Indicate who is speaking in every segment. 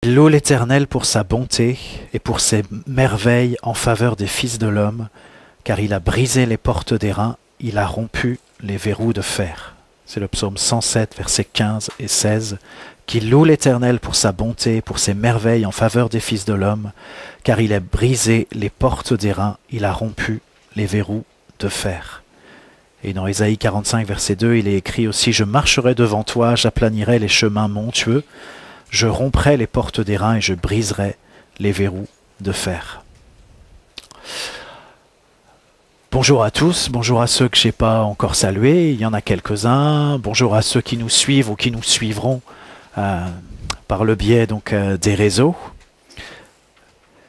Speaker 1: Loue l'Éternel pour sa bonté et pour ses merveilles en faveur des fils de l'homme, car il a brisé les portes d'airain, il a rompu les verrous de fer. C'est le psaume 107, versets 15 et 16. Qui loue l'Éternel pour sa bonté et pour ses merveilles en faveur des fils de l'homme, car il a brisé les portes d'airain, il a rompu les verrous de fer. Et dans Ésaïe 45, verset 2, il est écrit aussi « Je marcherai devant toi, j'aplanirai les chemins montueux, je romprai les portes d'airain et je briserai les verrous de fer. » Bonjour à tous, bonjour à ceux que je n'ai pas encore salués, il y en a quelques-uns. Bonjour à ceux qui nous suivent ou qui nous suivront par le biais des réseaux.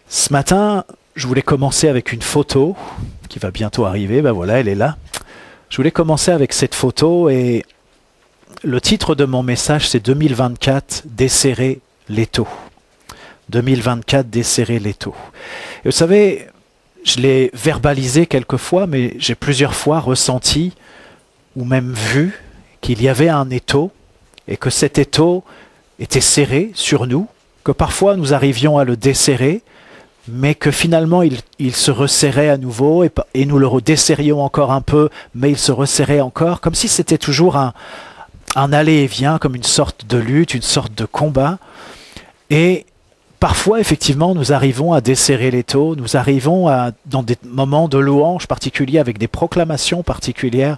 Speaker 1: Ce matin, je voulais commencer avec une photo qui va bientôt arriver, ben voilà, elle est là. Je voulais commencer avec cette photo et le titre de mon message c'est 2024, desserrer l'étau. 2024, desserrer l'étau. Et vous savez, je l'ai verbalisé quelques fois, mais j'ai plusieurs fois ressenti ou même vu qu'il y avait un étau et que cet étau était serré sur nous, que parfois nous arrivions à le desserrer, mais que finalement il se resserrait à nouveau et nous le redesserrions encore un peu, mais il se resserrait encore, comme si c'était toujours un aller-et-vient, comme une sorte de lutte, une sorte de combat. Et parfois, effectivement, nous arrivons à desserrer l'étau, nous arrivons dans des moments de louange particuliers, avec des proclamations particulières.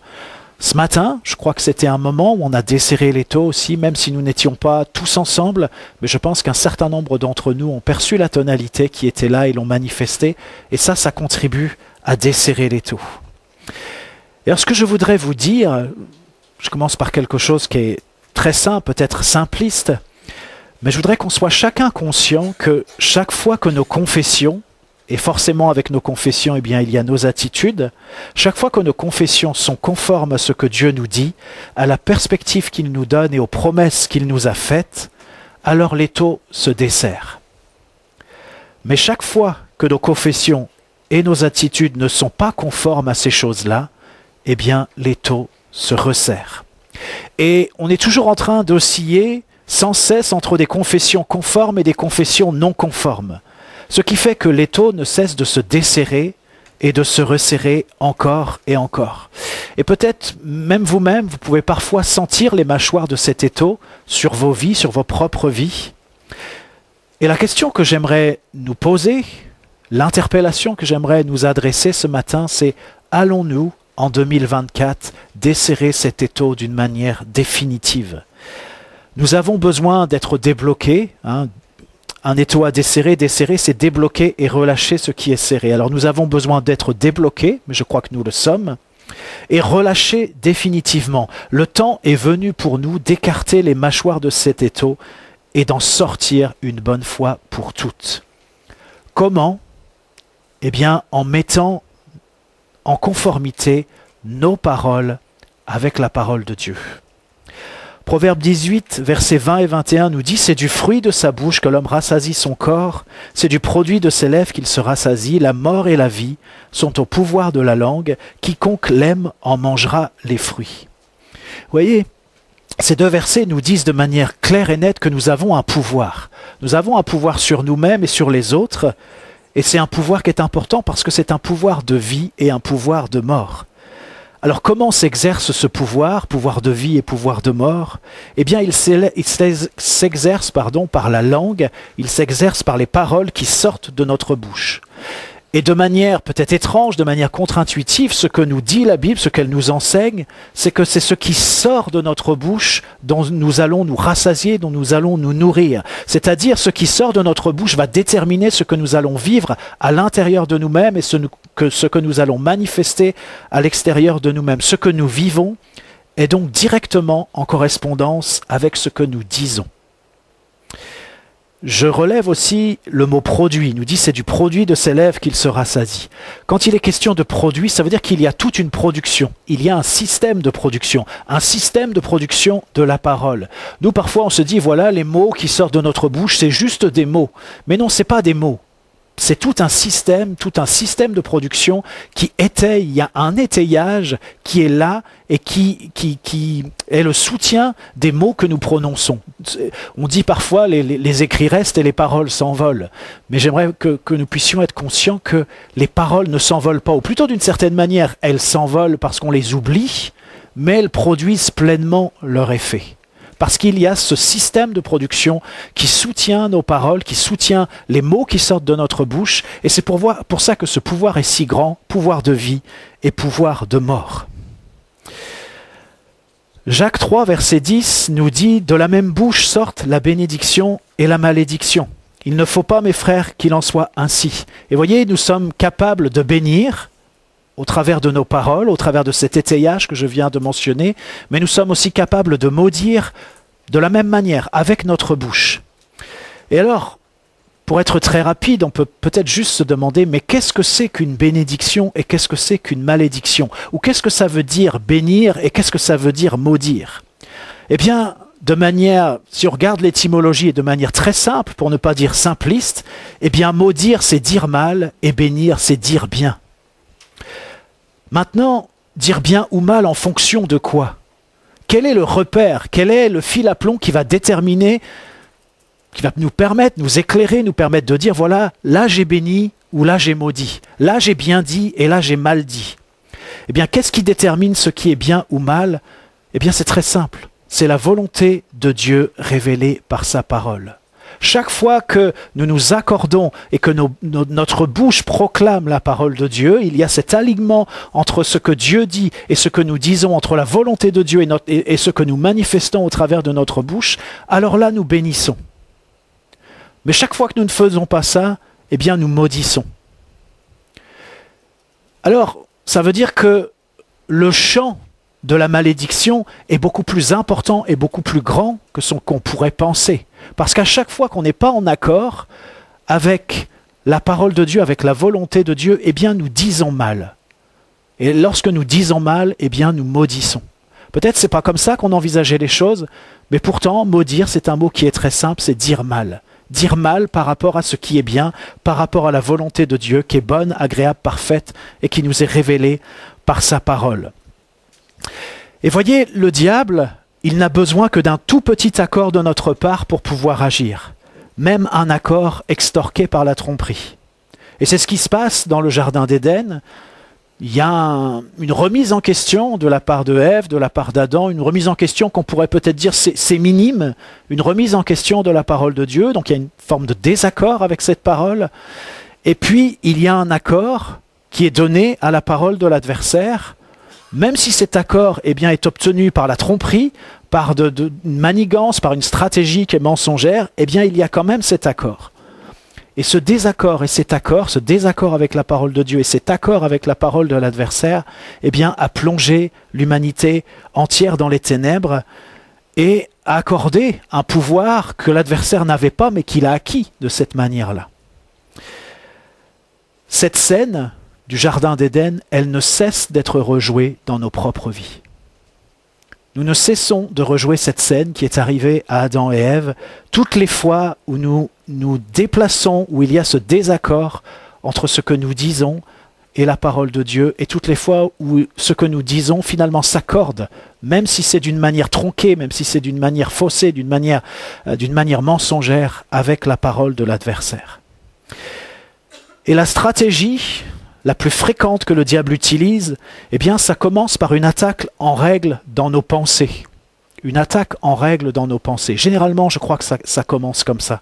Speaker 1: Ce matin, je crois que c'était un moment où on a desserré l'étau aussi, même si nous n'étions pas tous ensemble, mais je pense qu'un certain nombre d'entre nous ont perçu la tonalité qui était là et l'ont manifestée, et ça contribue à desserrer l'étau. Et alors ce que je voudrais vous dire, je commence par quelque chose qui est très simple, peut-être simpliste, mais je voudrais qu'on soit chacun conscient que chaque fois que nos confessions, et forcément avec nos confessions, eh bien, il y a nos attitudes, chaque fois que nos confessions sont conformes à ce que Dieu nous dit, à la perspective qu'il nous donne et aux promesses qu'il nous a faites, alors l'étau se dessert. Mais chaque fois que nos confessions et nos attitudes ne sont pas conformes à ces choses-là, eh bien, l'étau se resserre. Et on est toujours en train d'osciller sans cesse entre des confessions conformes et des confessions non conformes. Ce qui fait que l'étau ne cesse de se desserrer et de se resserrer encore et encore. Et peut-être même vous-même, vous pouvez parfois sentir les mâchoires de cet étau sur vos vies, sur vos propres vies. Et la question que j'aimerais nous poser, l'interpellation que j'aimerais nous adresser ce matin, c'est allons-nous en 2024 desserrer cet étau d'une manière définitive? Nous avons besoin d'être débloqués, un étau à desserrer, c'est débloquer et relâcher ce qui est serré. Alors nous avons besoin d'être débloqués, mais je crois que nous le sommes, et relâcher définitivement. Le temps est venu pour nous d'écarter les mâchoires de cet étau et d'en sortir une bonne fois pour toutes. Comment? Eh bien, en mettant en conformité nos paroles avec la parole de Dieu. Proverbe 18, versets 20 et 21 nous dit « C'est du fruit de sa bouche que l'homme rassasie son corps, c'est du produit de ses lèvres qu'il se rassasie. La mort et la vie sont au pouvoir de la langue. Quiconque l'aime en mangera les fruits. » Vous voyez, ces deux versets nous disent de manière claire et nette que nous avons un pouvoir. Nous avons un pouvoir sur nous-mêmes et sur les autres, et c'est un pouvoir qui est important parce que c'est un pouvoir de vie et un pouvoir de mort. Alors comment s'exerce ce pouvoir de vie et pouvoir de mort? Eh bien il s'exerce par la langue, il s'exerce par les paroles qui sortent de notre bouche. Et de manière peut-être étrange, de manière contre-intuitive, ce que nous dit la Bible, ce qu'elle nous enseigne, c'est que c'est ce qui sort de notre bouche dont nous allons nous rassasier, dont nous allons nous nourrir. C'est-à-dire ce qui sort de notre bouche va déterminer ce que nous allons vivre à l'intérieur de nous-mêmes et ce que nous allons manifester à l'extérieur de nous-mêmes. Ce que nous vivons est donc directement en correspondance avec ce que nous disons. Je relève aussi le mot produit. Il nous dit c'est du produit de ses lèvres qu'il se rassasie. Quand il est question de produit, ça veut dire qu'il y a toute une production. Il y a un système de production de la parole. Nous, parfois, on se dit, voilà, les mots qui sortent de notre bouche, c'est juste des mots. Mais non, ce n'est pas des mots. c'est tout un système de production qui étaye, il y a un étayage qui est là et qui est le soutien des mots que nous prononçons. On dit parfois les écrits restent et les paroles s'envolent, mais j'aimerais que nous puissions être conscients que les paroles ne s'envolent pas, ou plutôt d'une certaine manière, elles s'envolent parce qu'on les oublie, mais elles produisent pleinement leur effet. Parce qu'il y a ce système de production qui soutient nos paroles, qui soutient les mots qui sortent de notre bouche. Et c'est pour ça que ce pouvoir est si grand, pouvoir de vie et pouvoir de mort. Jacques 3, verset 10 nous dit « De la même bouche sortent la bénédiction et la malédiction. Il ne faut pas, mes frères, qu'il en soit ainsi. » Et voyez, nous sommes capables de bénir au travers de nos paroles, au travers de cet étayage que je viens de mentionner, mais nous sommes aussi capables de maudire de la même manière, avec notre bouche. Et alors, pour être très rapide, on peut peut-être juste se demander, mais qu'est-ce que c'est qu'une bénédiction et qu'est-ce que c'est qu'une malédiction? Ou qu'est-ce que ça veut dire bénir et qu'est-ce que ça veut dire maudire? Eh bien, si on regarde l'étymologie et de manière très simple, pour ne pas dire simpliste, eh bien, maudire, c'est dire mal et bénir, c'est dire bien. Maintenant, dire bien ou mal en fonction de quoi? Quel est le repère? Quel est le fil à plomb qui va déterminer, qui va nous permettre, nous éclairer, nous permettre de dire, voilà, là j'ai béni ou là j'ai maudit. Là j'ai bien dit et là j'ai mal dit. Eh bien, qu'est-ce qui détermine ce qui est bien ou mal? Eh bien, c'est très simple. C'est la volonté de Dieu révélée par sa parole. Chaque fois que nous nous accordons et que notre bouche proclame la parole de Dieu, il y a cet alignement entre ce que Dieu dit et ce que nous disons, entre la volonté de Dieu et ce que nous manifestons au travers de notre bouche, alors là nous bénissons. Mais chaque fois que nous ne faisons pas ça, eh bien nous maudissons. Alors, ça veut dire que le champ de la malédiction est beaucoup plus important et beaucoup plus grand que ce qu'on pourrait penser. Parce qu'à chaque fois qu'on n'est pas en accord avec la parole de Dieu, avec la volonté de Dieu, eh bien nous disons mal. Et lorsque nous disons mal, eh bien nous maudissons. Peut-être c'est pas comme ça qu'on envisageait les choses, mais pourtant maudire c'est un mot qui est très simple, c'est dire mal. Dire mal par rapport à ce qui est bien, par rapport à la volonté de Dieu qui est bonne, agréable, parfaite et qui nous est révélée par sa parole. Et voyez, le diable, il n'a besoin que d'un tout petit accord de notre part pour pouvoir agir. Même un accord extorqué par la tromperie. Et c'est ce qui se passe dans le jardin d'Éden. Il y a une remise en question de la part de Ève, de la part d'Adam, une remise en question qu'on pourrait peut-être dire c'est minime, une remise en question de la parole de Dieu. Donc il y a une forme de désaccord avec cette parole. Et puis il y a un accord qui est donné à la parole de l'adversaire. Même si cet accord eh bien, est obtenu par la tromperie, par une manigance, par une stratégie qui est mensongère, eh bien il y a quand même cet accord. Et ce désaccord avec la parole de Dieu et cet accord avec la parole de l'adversaire, eh bien a plongé l'humanité entière dans les ténèbres et a accordé un pouvoir que l'adversaire n'avait pas mais qu'il a acquis de cette manière-là. Cette scène du jardin d'Éden, elle ne cesse d'être rejouée dans nos propres vies. Nous ne cessons de rejouer cette scène qui est arrivée à Adam et Ève toutes les fois où nous nous déplaçons, où il y a ce désaccord entre ce que nous disons et la parole de Dieu, et toutes les fois où ce que nous disons finalement s'accorde, même si c'est d'une manière tronquée, même si c'est d'une manière faussée, d'une manière mensongère, avec la parole de l'adversaire. Et la stratégie la plus fréquente que le diable utilise, eh bien, ça commence par une attaque en règle dans nos pensées. Une attaque en règle dans nos pensées. Généralement, je crois que ça commence comme ça.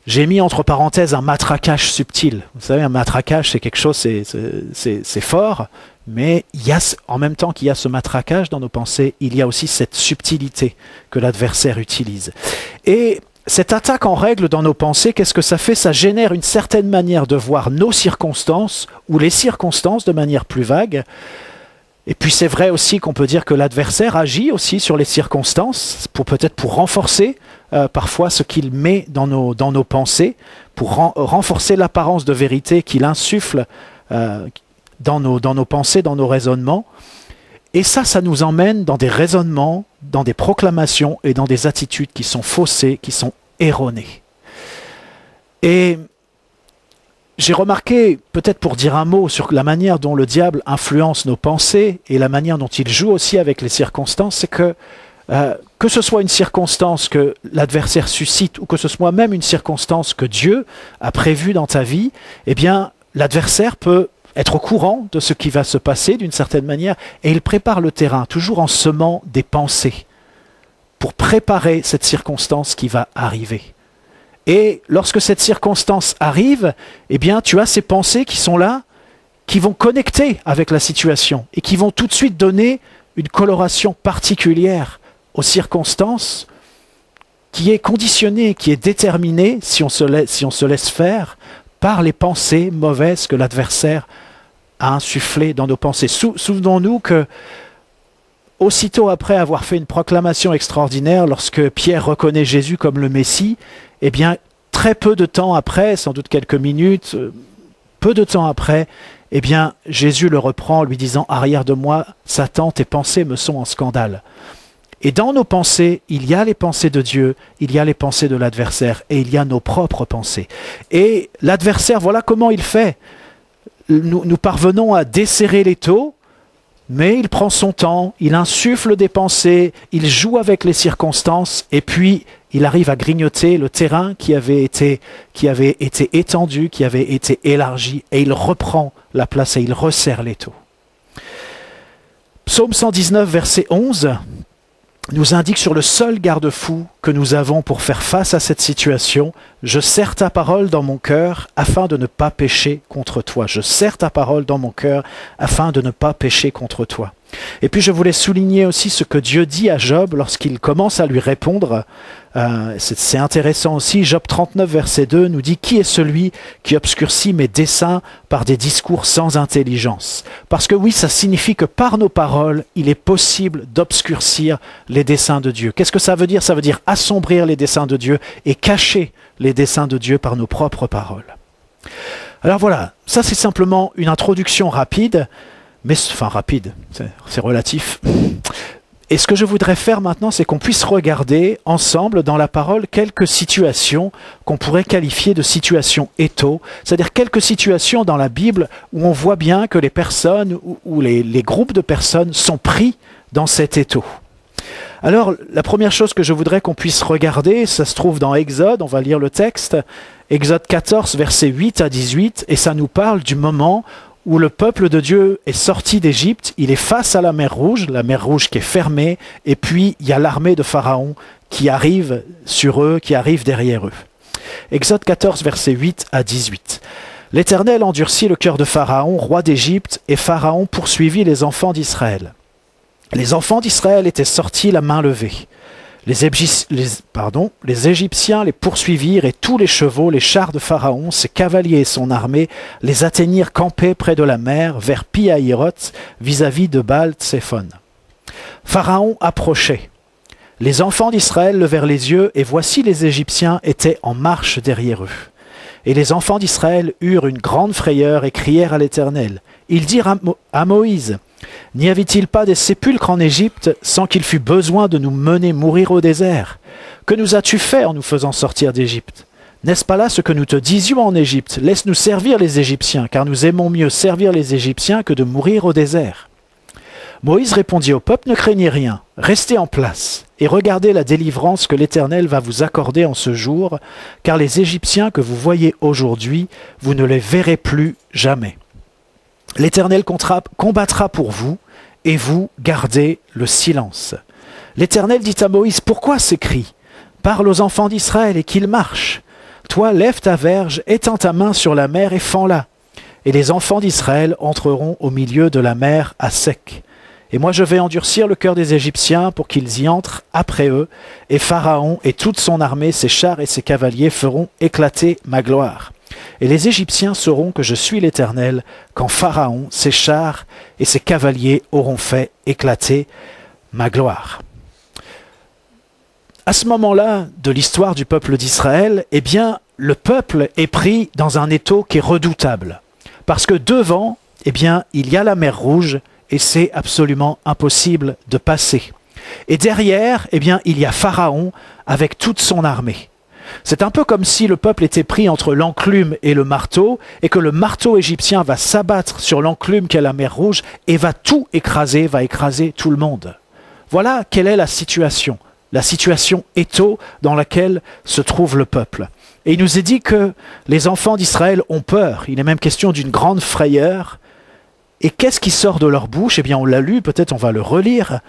Speaker 1: J'ai mis entre parenthèses un matraquage subtil. Vous savez, un matraquage, c'est quelque chose, c'est fort, mais en même temps qu'il y a ce matraquage dans nos pensées, il y a aussi cette subtilité que l'adversaire utilise. Et cette attaque en règle dans nos pensées, qu'est-ce que ça fait? Ça génère une certaine manière de voir nos circonstances, ou les circonstances de manière plus vague. Et puis c'est vrai aussi qu'on peut dire que l'adversaire agit aussi sur les circonstances, peut-être pour renforcer parfois ce qu'il met dans nos pensées, pour renforcer l'apparence de vérité qu'il insuffle dans nos pensées, dans nos raisonnements. Et ça nous emmène dans des raisonnements, dans des proclamations et dans des attitudes qui sont faussées, qui sont erronées. Et j'ai remarqué, peut-être pour dire un mot sur la manière dont le diable influence nos pensées et la manière dont il joue aussi avec les circonstances, c'est que ce soit une circonstance que l'adversaire suscite ou que ce soit même une circonstance que Dieu a prévue dans ta vie, eh bien, l'adversaire peut être au courant de ce qui va se passer d'une certaine manière et il prépare le terrain, toujours en semant des pensées pour préparer cette circonstance qui va arriver. Et lorsque cette circonstance arrive, eh bien, tu as ces pensées qui sont là, qui vont connecter avec la situation et qui vont tout de suite donner une coloration particulière aux circonstances qui est conditionnée, qui est déterminée, si on se laisse faire, par les pensées mauvaises que l'adversaire a insufflées dans nos pensées. Souvenons-nous que, aussitôt après avoir fait une proclamation extraordinaire, lorsque Pierre reconnaît Jésus comme le Messie, eh bien, très peu de temps après, sans doute quelques minutes, peu de temps après, eh bien, Jésus le reprend en lui disant « Arrière de moi, Satan, tes pensées me sont en scandale ». Et dans nos pensées, il y a les pensées de Dieu, il y a les pensées de l'adversaire, et il y a nos propres pensées. Et l'adversaire, voilà comment il fait. Nous parvenons à desserrer l'étau, mais il prend son temps, il insuffle des pensées, il joue avec les circonstances, et puis il arrive à grignoter le terrain qui avait été étendu, qui avait été élargi, et il reprend la place et il resserre l'étau. Psaume 119, verset 11, nous indique sur le seul garde-fou que nous avons pour faire face à cette situation. « Je serre ta parole dans mon cœur afin de ne pas pécher contre toi. » Je serre ta parole dans mon cœur afin de ne pas pécher contre toi. Et puis je voulais souligner aussi ce que Dieu dit à Job lorsqu'il commence à lui répondre. C'est intéressant aussi. Job 39, verset 2 nous dit « Qui est celui qui obscurcit mes desseins par des discours sans intelligence ?» Parce que oui, ça signifie que par nos paroles, il est possible d'obscurcir les desseins de Dieu. Qu'est-ce que ça veut dire? Ça veut dire assombrir les desseins de Dieu et cacher les desseins de Dieu par nos propres paroles. Alors voilà, ça c'est simplement une introduction rapide, mais enfin rapide, c'est relatif. Et ce que je voudrais faire maintenant, c'est qu'on puisse regarder ensemble dans la parole quelques situations qu'on pourrait qualifier de situations étau, c'est-à-dire quelques situations dans la Bible où on voit bien que les personnes ou les groupes de personnes sont pris dans cet étau. Alors, la première chose que je voudrais qu'on puisse regarder, ça se trouve dans Exode, on va lire le texte, Exode 14, versets 8 à 18, et ça nous parle du moment où le peuple de Dieu est sorti d'Égypte, il est face à la mer Rouge qui est fermée, et puis il y a l'armée de Pharaon qui arrive sur eux, qui arrive derrière eux. Exode 14, versets 8 à 18. « L'Éternel endurcit le cœur de Pharaon, roi d'Égypte, et Pharaon poursuivit les enfants d'Israël. Les enfants d'Israël étaient sortis la main levée. Les Égyptiens les poursuivirent et tous les chevaux, les chars de Pharaon, ses cavaliers et son armée les atteignirent campés près de la mer, vers Pi-Hahiroth, vis-à-vis de Baal-Tséphon. Pharaon approchait. Les enfants d'Israël levèrent les yeux et voici les Égyptiens étaient en marche derrière eux. Et les enfants d'Israël eurent une grande frayeur et crièrent à l'Éternel. Ils dirent à Moïse, « N'y avait-il pas des sépulcres en Égypte sans qu'il fût besoin de nous mener mourir au désert? Que nous as-tu fait en nous faisant sortir d'Égypte? N'est-ce pas là ce que nous te disions en Égypte? Laisse-nous servir les Égyptiens, car nous aimons mieux servir les Égyptiens que de mourir au désert. » Moïse répondit au peuple, « Ne craignez rien, restez en place et regardez la délivrance que l'Éternel va vous accorder en ce jour, car les Égyptiens que vous voyez aujourd'hui, vous ne les verrez plus jamais. L'Éternel combattra pour vous, et vous gardez le silence. » L'Éternel dit à Moïse, « Pourquoi ces cris? Parle aux enfants d'Israël et qu'ils marchent. Toi, lève ta verge, étends ta main sur la mer et fends-la. Et les enfants d'Israël entreront au milieu de la mer à sec. Et moi je vais endurcir le cœur des Égyptiens pour qu'ils y entrent après eux, et Pharaon et toute son armée, ses chars et ses cavaliers feront éclater ma gloire. Et les Égyptiens sauront que je suis l'Éternel, quand Pharaon, ses chars et ses cavaliers auront fait éclater ma gloire. » À ce moment-là de l'histoire du peuple d'Israël, eh bien, le peuple est pris dans un étau qui est redoutable. Parce que devant, eh bien, il y a la mer Rouge, et c'est absolument impossible de passer. Et derrière, eh bien, il y a Pharaon avec toute son armée. C'est un peu comme si le peuple était pris entre l'enclume et le marteau, et que le marteau égyptien va s'abattre sur l'enclume qu'est la mer Rouge, et va tout écraser, va écraser tout le monde. Voilà quelle est la situation étau dans laquelle se trouve le peuple. Et il nous est dit que les enfants d'Israël ont peur, il est même question d'une grande frayeur. Et qu'est-ce qui sort de leur bouche? Eh bien on l'a lu, peut-être on va le relire.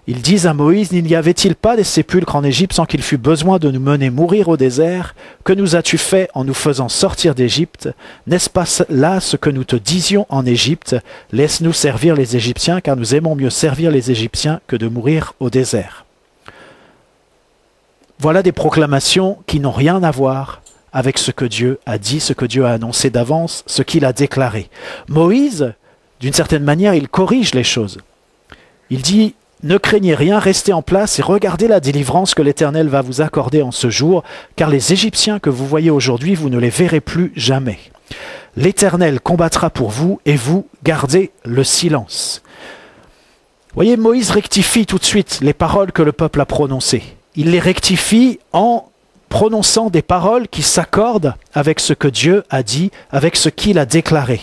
Speaker 1: Ils disent à Moïse, n'y avait-il pas des sépulcres en Égypte sans qu'il fût besoin de nous mener mourir au désert? Que nous as-tu fait en nous faisant sortir d'Égypte? N'est-ce pas là ce que nous te disions en Égypte? Laisse-nous servir les Égyptiens, car nous aimons mieux servir les Égyptiens que de mourir au désert. Voilà des proclamations qui n'ont rien à voir avec ce que Dieu a dit, ce que Dieu a annoncé d'avance, ce qu'il a déclaré. Moïse, d'une certaine manière, il corrige les choses. Il dit, ne craignez rien, restez en place et regardez la délivrance que l'Éternel va vous accorder en ce jour, car les Égyptiens que vous voyez aujourd'hui, vous ne les verrez plus jamais. L'Éternel combattra pour vous et vous gardez le silence. Vous voyez, Moïse rectifie tout de suite les paroles que le peuple a prononcées. Il les rectifie en prononçant des paroles qui s'accordent avec ce que Dieu a dit, avec ce qu'il a déclaré.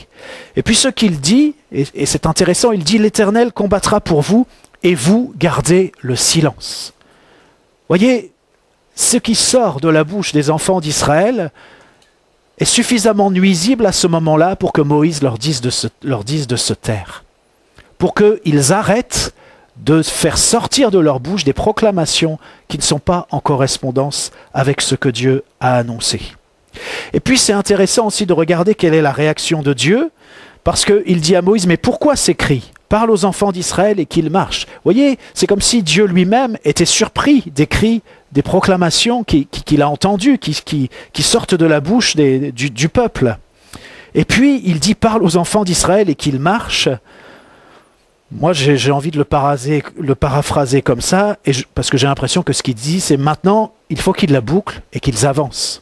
Speaker 1: Et puis ce qu'il dit, et c'est intéressant, il dit « L'Éternel combattra pour vous et vous gardez le silence ». Voyez, ce qui sort de la bouche des enfants d'Israël est suffisamment nuisible à ce moment-là pour que Moïse leur dise de se taire, pour qu'ils arrêtent de faire sortir de leur bouche des proclamations qui ne sont pas en correspondance avec ce que Dieu a annoncé. Et puis c'est intéressant aussi de regarder quelle est la réaction de Dieu, parce qu'il dit à Moïse, mais pourquoi ces cris? Parle aux enfants d'Israël et qu'ils marchent. Vous voyez, c'est comme si Dieu lui-même était surpris des cris, des proclamations qu'il a entendues, qui sortent de la bouche du peuple. Et puis il dit, parle aux enfants d'Israël et qu'ils marchent. Moi, j'ai envie de le paraphraser comme ça, parce que j'ai l'impression que ce qu'il dit, c'est maintenant, il faut qu'ils la bouclent et qu'ils avancent.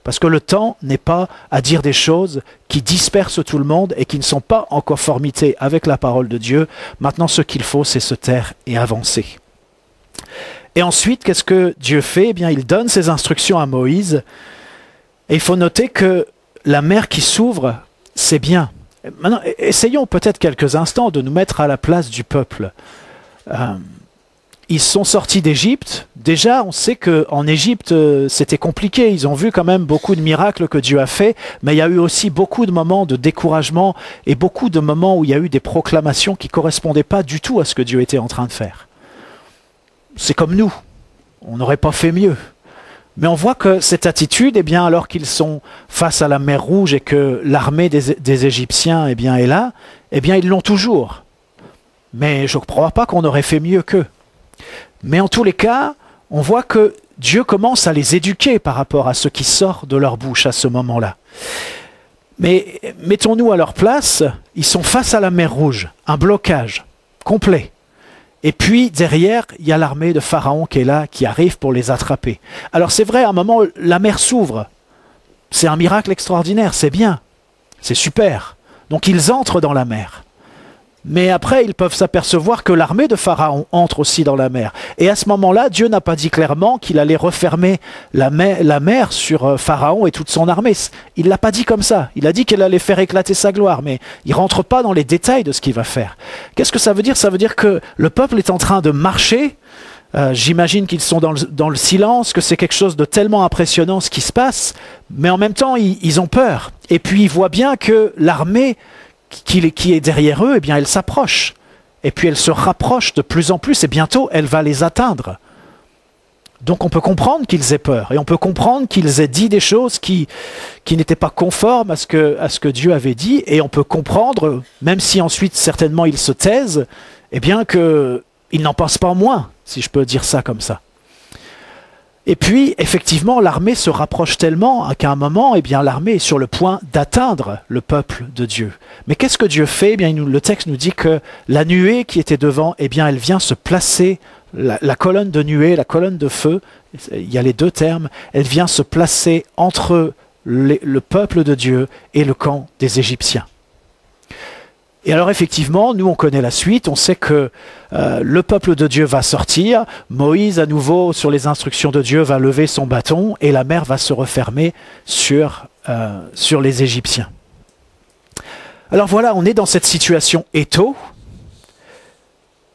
Speaker 1: Parce que le temps n'est pas à dire des choses qui dispersent tout le monde et qui ne sont pas en conformité avec la parole de Dieu. Maintenant, ce qu'il faut, c'est se taire et avancer. Et ensuite, qu'est-ce que Dieu fait? Eh bien, il donne ses instructions à Moïse. Et il faut noter que la mer qui s'ouvre, c'est bien. Maintenant, essayons peut-être quelques instants de nous mettre à la place du peuple. Ils sont sortis d'Égypte. Déjà, on sait qu'en Égypte, c'était compliqué. Ils ont vu quand même beaucoup de miracles que Dieu a fait, mais il y a eu aussi beaucoup de moments de découragement et beaucoup de moments où il y a eu des proclamations qui ne correspondaient pas du tout à ce que Dieu était en train de faire. C'est comme nous. On n'aurait pas fait mieux. Mais on voit que cette attitude, eh bien, alors qu'ils sont face à la mer Rouge et que l'armée des Égyptiens eh bien, est là, eh bien, ils l'ont toujours. Mais je ne crois pas qu'on aurait fait mieux qu'eux. Mais en tous les cas, on voit que Dieu commence à les éduquer par rapport à ce qui sort de leur bouche à ce moment-là. Mais mettons-nous à leur place, ils sont face à la mer Rouge, un blocage complet. Et puis, derrière, il y a l'armée de Pharaon qui est là, qui arrive pour les attraper. Alors c'est vrai, à un moment, la mer s'ouvre. C'est un miracle extraordinaire, c'est bien. C'est super. Donc ils entrent dans la mer. Mais après, ils peuvent s'apercevoir que l'armée de Pharaon entre aussi dans la mer. Et à ce moment-là, Dieu n'a pas dit clairement qu'il allait refermer la mer sur Pharaon et toute son armée. Il ne l'a pas dit comme ça. Il a dit qu'il allait faire éclater sa gloire, mais il ne rentre pas dans les détails de ce qu'il va faire. Qu'est-ce que ça veut dire? Ça veut dire que le peuple est en train de marcher. J'imagine qu'ils sont dans le silence, que c'est quelque chose de tellement impressionnant ce qui se passe, mais en même temps, ils ont peur. Et puis, ils voient bien que l'armée qui est derrière eux, eh bien, elle s'approche. Et puis elle se rapproche de plus en plus, et bientôt, elle va les atteindre. Donc on peut comprendre qu'ils aient peur, et on peut comprendre qu'ils aient dit des choses qui n'étaient pas conformes à ce que Dieu avait dit, et on peut comprendre, même si ensuite, certainement, ils se taisent, eh bien, qu'ils n'en pensent pas moins, si je peux dire ça comme ça. Et puis, effectivement, l'armée se rapproche tellement qu'à un moment, eh bien, l'armée est sur le point d'atteindre le peuple de Dieu. Mais qu'est-ce que Dieu fait? Eh bien, le texte nous dit que la nuée qui était devant, eh bien, elle vient se placer, la colonne de nuée, la colonne de feu, il y a les deux termes, elle vient se placer entre le peuple de Dieu et le camp des Égyptiens. Et alors effectivement, nous on connaît la suite, on sait que le peuple de Dieu va sortir, Moïse à nouveau sur les instructions de Dieu va lever son bâton et la mer va se refermer sur les Égyptiens. Alors voilà, on est dans cette situation étau,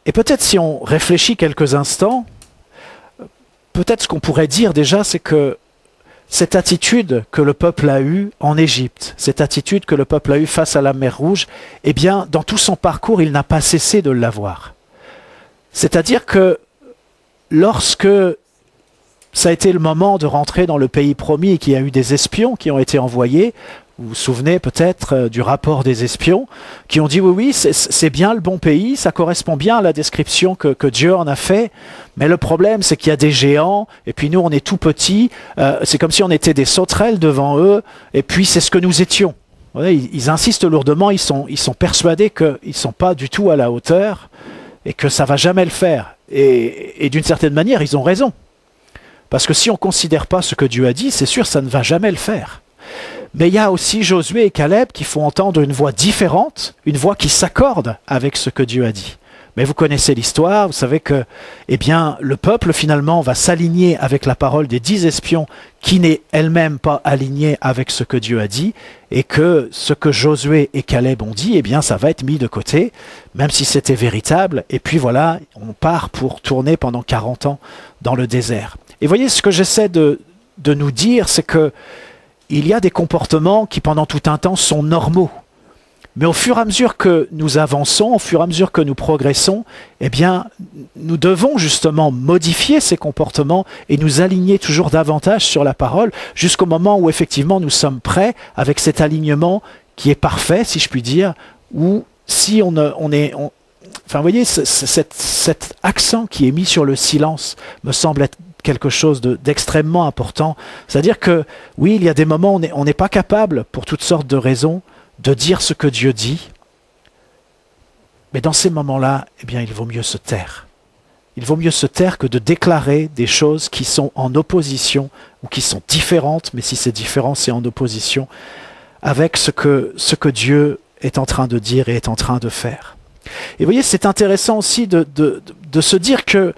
Speaker 1: et peut-être si on réfléchit quelques instants, peut-être ce qu'on pourrait dire déjà, c'est que cette attitude que le peuple a eue en Égypte, cette attitude que le peuple a eue face à la mer Rouge, eh bien, dans tout son parcours, il n'a pas cessé de l'avoir. C'est-à-dire que lorsque ça a été le moment de rentrer dans le pays promis et qu'il y a eu des espions qui ont été envoyés, vous vous souvenez peut-être du rapport des espions qui ont dit oui, c'est bien le bon pays, ça correspond bien à la description que Dieu en a fait, mais le problème c'est qu'il y a des géants, et puis nous on est tout petits, c'est comme si on était des sauterelles devant eux, et puis c'est ce que nous étions. Ouais, ils insistent lourdement, ils sont persuadés qu'ils ne sont pas du tout à la hauteur, et que ça ne va jamais le faire. Et d'une certaine manière, ils ont raison. Parce que si on ne considère pas ce que Dieu a dit, c'est sûr, ça ne va jamais le faire. Mais il y a aussi Josué et Caleb qui font entendre une voix différente, une voix qui s'accorde avec ce que Dieu a dit. Mais vous connaissez l'histoire, vous savez que eh bien, le peuple finalement va s'aligner avec la parole des 10 espions qui n'est elle-même pas alignée avec ce que Dieu a dit, et que ce que Josué et Caleb ont dit, eh bien, ça va être mis de côté, même si c'était véritable. Et puis voilà, on part pour tourner pendant 40 ans dans le désert. Et voyez, ce que j'essaie de nous dire, c'est que il y a des comportements qui pendant tout un temps sont normaux. Mais au fur et à mesure que nous avançons, au fur et à mesure que nous progressons, eh bien, nous devons justement modifier ces comportements et nous aligner toujours davantage sur la parole jusqu'au moment où effectivement nous sommes prêts avec cet alignement qui est parfait, si je puis dire, où si enfin, vous voyez, cet accent qui est mis sur le silence me semble être quelque chose d'extrêmement important. C'est-à-dire que, oui, il y a des moments où on n'est pas capable, pour toutes sortes de raisons, de dire ce que Dieu dit. Mais dans ces moments-là, eh bien, il vaut mieux se taire. Il vaut mieux se taire que de déclarer des choses qui sont en opposition ou qui sont différentes, mais si c'est différent, c'est en opposition avec ce que Dieu est en train de dire et est en train de faire. Et vous voyez, c'est intéressant aussi de se dire que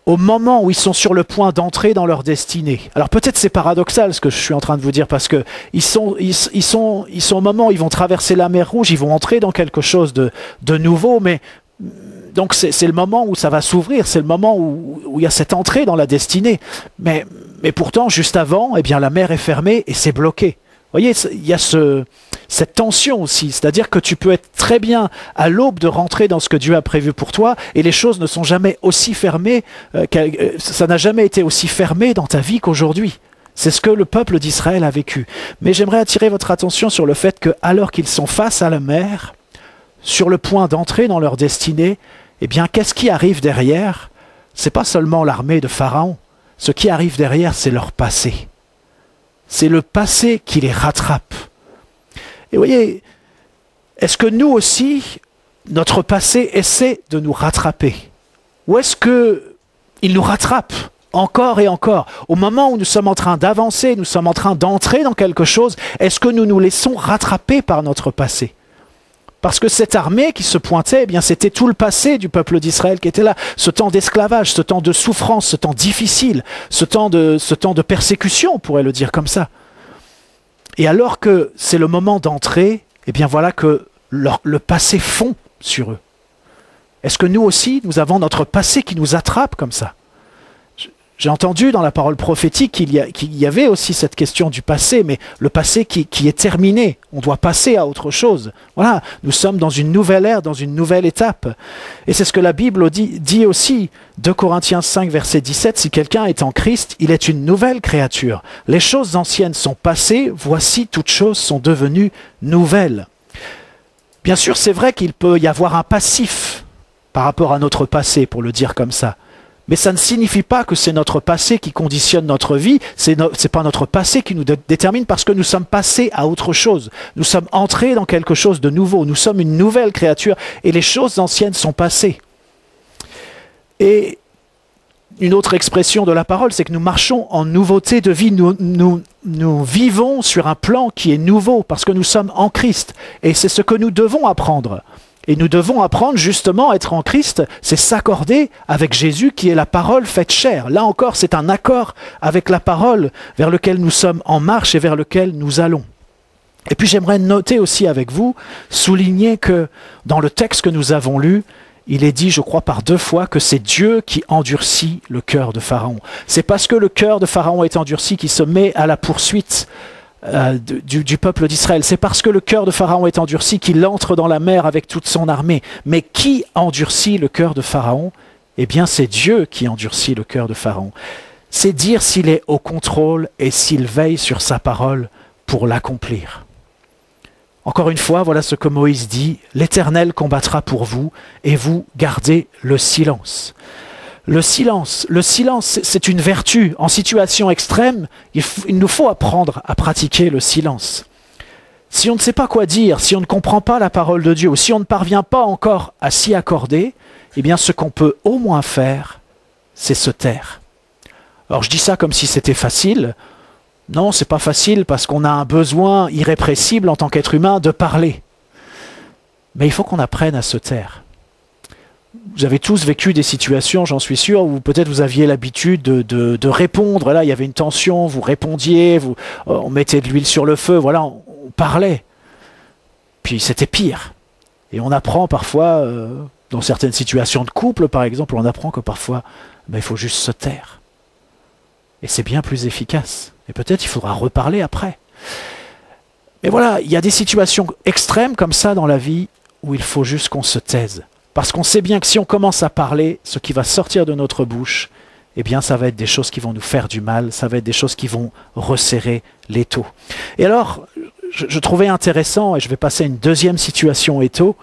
Speaker 1: au moment où ils sont sur le point d'entrer dans leur destinée. Alors peut-être c'est paradoxal ce que je suis en train de vous dire, parce que ils sont au moment où ils vont traverser la mer Rouge, ils vont entrer dans quelque chose de nouveau, mais donc c'est le moment où ça va s'ouvrir, c'est le moment où il y a cette entrée dans la destinée. Mais pourtant, juste avant, eh bien, la mer est fermée et c'est bloqué. Vous voyez, il y a cette tension aussi, c'est-à-dire que tu peux être très bien à l'aube de rentrer dans ce que Dieu a prévu pour toi, et les choses ne sont jamais aussi fermées, ça n'a jamais été aussi fermé dans ta vie qu'aujourd'hui. C'est ce que le peuple d'Israël a vécu. Mais j'aimerais attirer votre attention sur le fait que, alors qu'ils sont face à la mer, sur le point d'entrer dans leur destinée, eh bien, qu'est-ce qui arrive derrière? C'est pas seulement l'armée de Pharaon. Ce qui arrive derrière, c'est leur passé. C'est le passé qui les rattrape. Et vous voyez, est-ce que nous aussi, notre passé essaie de nous rattraper? Ou est-ce qu'il nous rattrape encore et encore? Au moment où nous sommes en train d'avancer, nous sommes en train d'entrer dans quelque chose, est-ce que nous nous laissons rattraper par notre passé? Parce que cette armée qui se pointait, eh bien, c'était tout le passé du peuple d'Israël qui était là. Ce temps d'esclavage, ce temps de souffrance, ce temps difficile, ce temps de persécution, on pourrait le dire comme ça. Et alors que c'est le moment d'entrer, eh bien voilà que le passé fond sur eux. Est-ce que nous aussi, nous avons notre passé qui nous attrape comme ça? J'ai entendu dans la parole prophétique qu'il y avait aussi cette question du passé, mais le passé qui est terminé. On doit passer à autre chose. Voilà, nous sommes dans une nouvelle ère, dans une nouvelle étape. Et c'est ce que la Bible dit aussi, 2 Corinthiens 5, verset 17, « Si quelqu'un est en Christ, il est une nouvelle créature. Les choses anciennes sont passées, voici toutes choses sont devenues nouvelles. » Bien sûr, c'est vrai qu'il peut y avoir un passif par rapport à notre passé, pour le dire comme ça. Mais ça ne signifie pas que c'est notre passé qui conditionne notre vie, c'est pas notre passé qui nous détermine, parce que nous sommes passés à autre chose. Nous sommes entrés dans quelque chose de nouveau, nous sommes une nouvelle créature et les choses anciennes sont passées. Et une autre expression de la parole, c'est que nous marchons en nouveauté de vie, nous vivons sur un plan qui est nouveau parce que nous sommes en Christ et c'est ce que nous devons apprendre. Et nous devons apprendre justement à être en Christ, c'est s'accorder avec Jésus qui est la parole faite chair. Là encore, c'est un accord avec la parole vers lequel nous sommes en marche et vers lequel nous allons. Et puis j'aimerais noter aussi avec vous, souligner que dans le texte que nous avons lu, il est dit, je crois, par 2 fois que c'est Dieu qui endurcit le cœur de Pharaon. C'est parce que le cœur de Pharaon est endurci qu'il se met à la poursuite du peuple d'Israël. C'est parce que le cœur de Pharaon est endurci qu'il entre dans la mer avec toute son armée. Mais qui endurcit le cœur de Pharaon? Eh bien, c'est Dieu qui endurcit le cœur de Pharaon. C'est dire s'il est au contrôle et s'il veille sur sa parole pour l'accomplir. Encore une fois, voilà ce que Moïse dit, « L'Éternel combattra pour vous et vous gardez le silence. » Le silence, c'est une vertu. En situation extrême, il nous faut apprendre à pratiquer le silence. Si on ne sait pas quoi dire, si on ne comprend pas la parole de Dieu, ou si on ne parvient pas encore à s'y accorder, eh bien ce qu'on peut au moins faire, c'est se taire. Alors je dis ça comme si c'était facile. Non, c'est pas facile parce qu'on a un besoin irrépressible en tant qu'être humain de parler. Mais il faut qu'on apprenne à se taire. Vous avez tous vécu des situations, j'en suis sûr, où peut-être vous aviez l'habitude de répondre. Là, il y avait une tension, vous répondiez, on mettait de l'huile sur le feu, voilà, on parlait. Puis c'était pire. Et on apprend parfois, dans certaines situations de couple, par exemple, on apprend que parfois, il faut juste se taire. Et c'est bien plus efficace. Et peut-être il faudra reparler après. Mais voilà, il y a des situations extrêmes comme ça dans la vie où il faut juste qu'on se taise. Parce qu'on sait bien que si on commence à parler, ce qui va sortir de notre bouche, eh bien ça va être des choses qui vont nous faire du mal, ça va être des choses qui vont resserrer l'étau. Et alors, je trouvais intéressant, et je vais passer à une deuxième situation étau,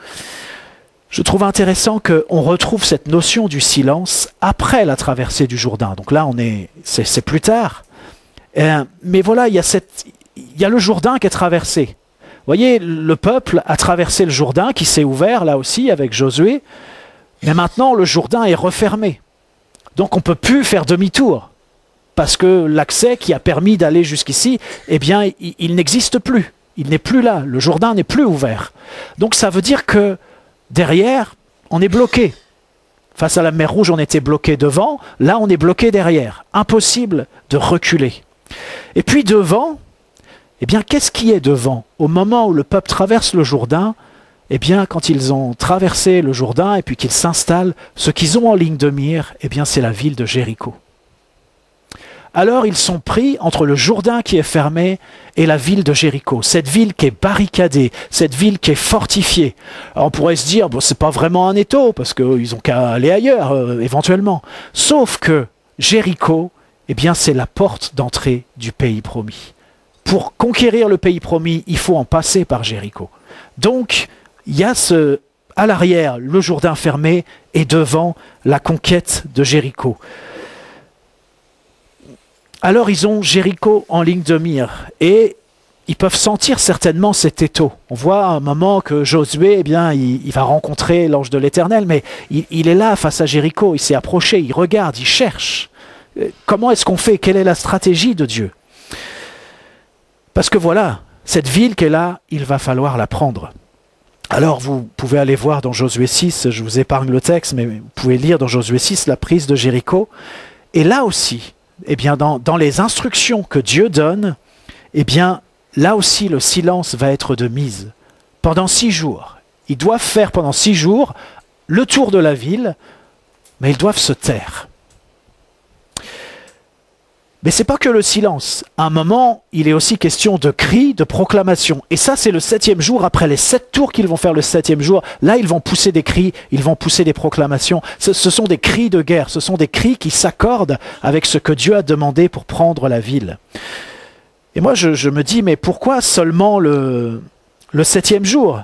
Speaker 1: je trouve intéressant qu'on retrouve cette notion du silence après la traversée du Jourdain. Donc là, c'est plus tard. Mais voilà, il y a le Jourdain qui est traversé. Vous voyez, le peuple a traversé le Jourdain qui s'est ouvert là aussi avec Josué. Mais maintenant, le Jourdain est refermé. Donc on ne peut plus faire demi-tour. Parce que l'accès qui a permis d'aller jusqu'ici, eh bien, il n'existe plus. Il n'est plus là. Le Jourdain n'est plus ouvert. Donc ça veut dire que derrière, on est bloqué. Face à la mer Rouge, on était bloqué devant. Là, on est bloqué derrière. Impossible de reculer. Et puis devant, eh bien, qu'est-ce qui est devant? Au moment où le peuple traverse le Jourdain, eh bien, quand ils ont traversé le Jourdain et puis qu'ils s'installent, ce qu'ils ont en ligne de mire, eh bien, c'est la ville de Jéricho. Alors, ils sont pris entre le Jourdain qui est fermé et la ville de Jéricho. Cette ville qui est barricadée, cette ville qui est fortifiée. Alors, on pourrait se dire, bon, c'est pas vraiment un étau, parce qu'ils ont qu'à aller ailleurs, éventuellement. Sauf que Jéricho, eh bien, c'est la porte d'entrée du pays promis. Pour conquérir le pays promis, il faut en passer par Jéricho. Donc, il y a à l'arrière, le Jourdain fermé, et devant, la conquête de Jéricho. Alors, ils ont Jéricho en ligne de mire, et ils peuvent sentir certainement cet étau. On voit à un moment que Josué, eh bien, il va rencontrer l'ange de l'Éternel, mais il est là face à Jéricho, il s'est approché, il regarde, il cherche. Comment est-ce qu'on fait? Quelle est la stratégie de Dieu? Parce que voilà, cette ville qui est là, il va falloir la prendre. Alors vous pouvez aller voir dans Josué 6, je vous épargne le texte, mais vous pouvez lire dans Josué 6 la prise de Jéricho. Et là aussi, eh bien dans les instructions que Dieu donne, eh bien là aussi le silence va être de mise. Pendant 6 jours, ils doivent faire pendant 6 jours le tour de la ville, mais ils doivent se taire. Mais ce n'est pas que le silence. À un moment, il est aussi question de cris, de proclamations. Et ça, c'est le 7e jour, après les 7 tours qu'ils vont faire le 7e jour. Là, ils vont pousser des cris, ils vont pousser des proclamations. Ce sont des cris de guerre, ce sont des cris qui s'accordent avec ce que Dieu a demandé pour prendre la ville. Et moi, je me dis, mais pourquoi seulement le 7e jour?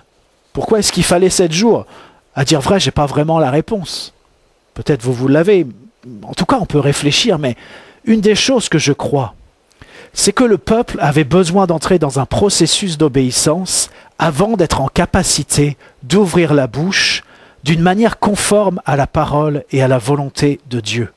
Speaker 1: Pourquoi est-ce qu'il fallait 7 jours? À dire vrai, je n'ai pas vraiment la réponse. Peut-être vous l'avez. En tout cas, on peut réfléchir, mais une des choses que je crois, c'est que le peuple avait besoin d'entrer dans un processus d'obéissance avant d'être en capacité d'ouvrir la bouche d'une manière conforme à la parole et à la volonté de Dieu.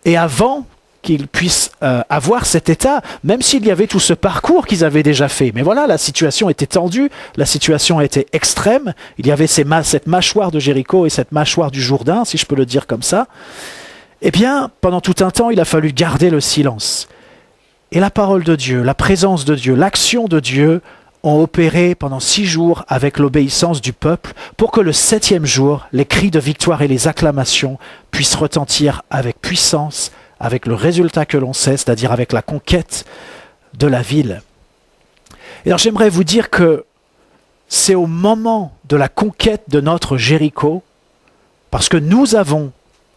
Speaker 1: Et avant qu'ils puissent avoir cet état, même s'il y avait tout ce parcours qu'ils avaient déjà fait. Mais voilà, la situation était tendue, la situation était extrême. Il y avait cette mâchoire de Jéricho et cette mâchoire du Jourdain, si je peux le dire comme ça. Eh bien, pendant tout un temps, il a fallu garder le silence. Et la parole de Dieu, la présence de Dieu, l'action de Dieu ont opéré pendant 6 jours avec l'obéissance du peuple pour que le 7e jour, les cris de victoire et les acclamations puissent retentir avec puissance, avec le résultat que l'on sait, c'est-à-dire avec la conquête de la ville. Et alors j'aimerais vous dire que c'est au moment de la conquête de notre Jéricho, parce que nous avons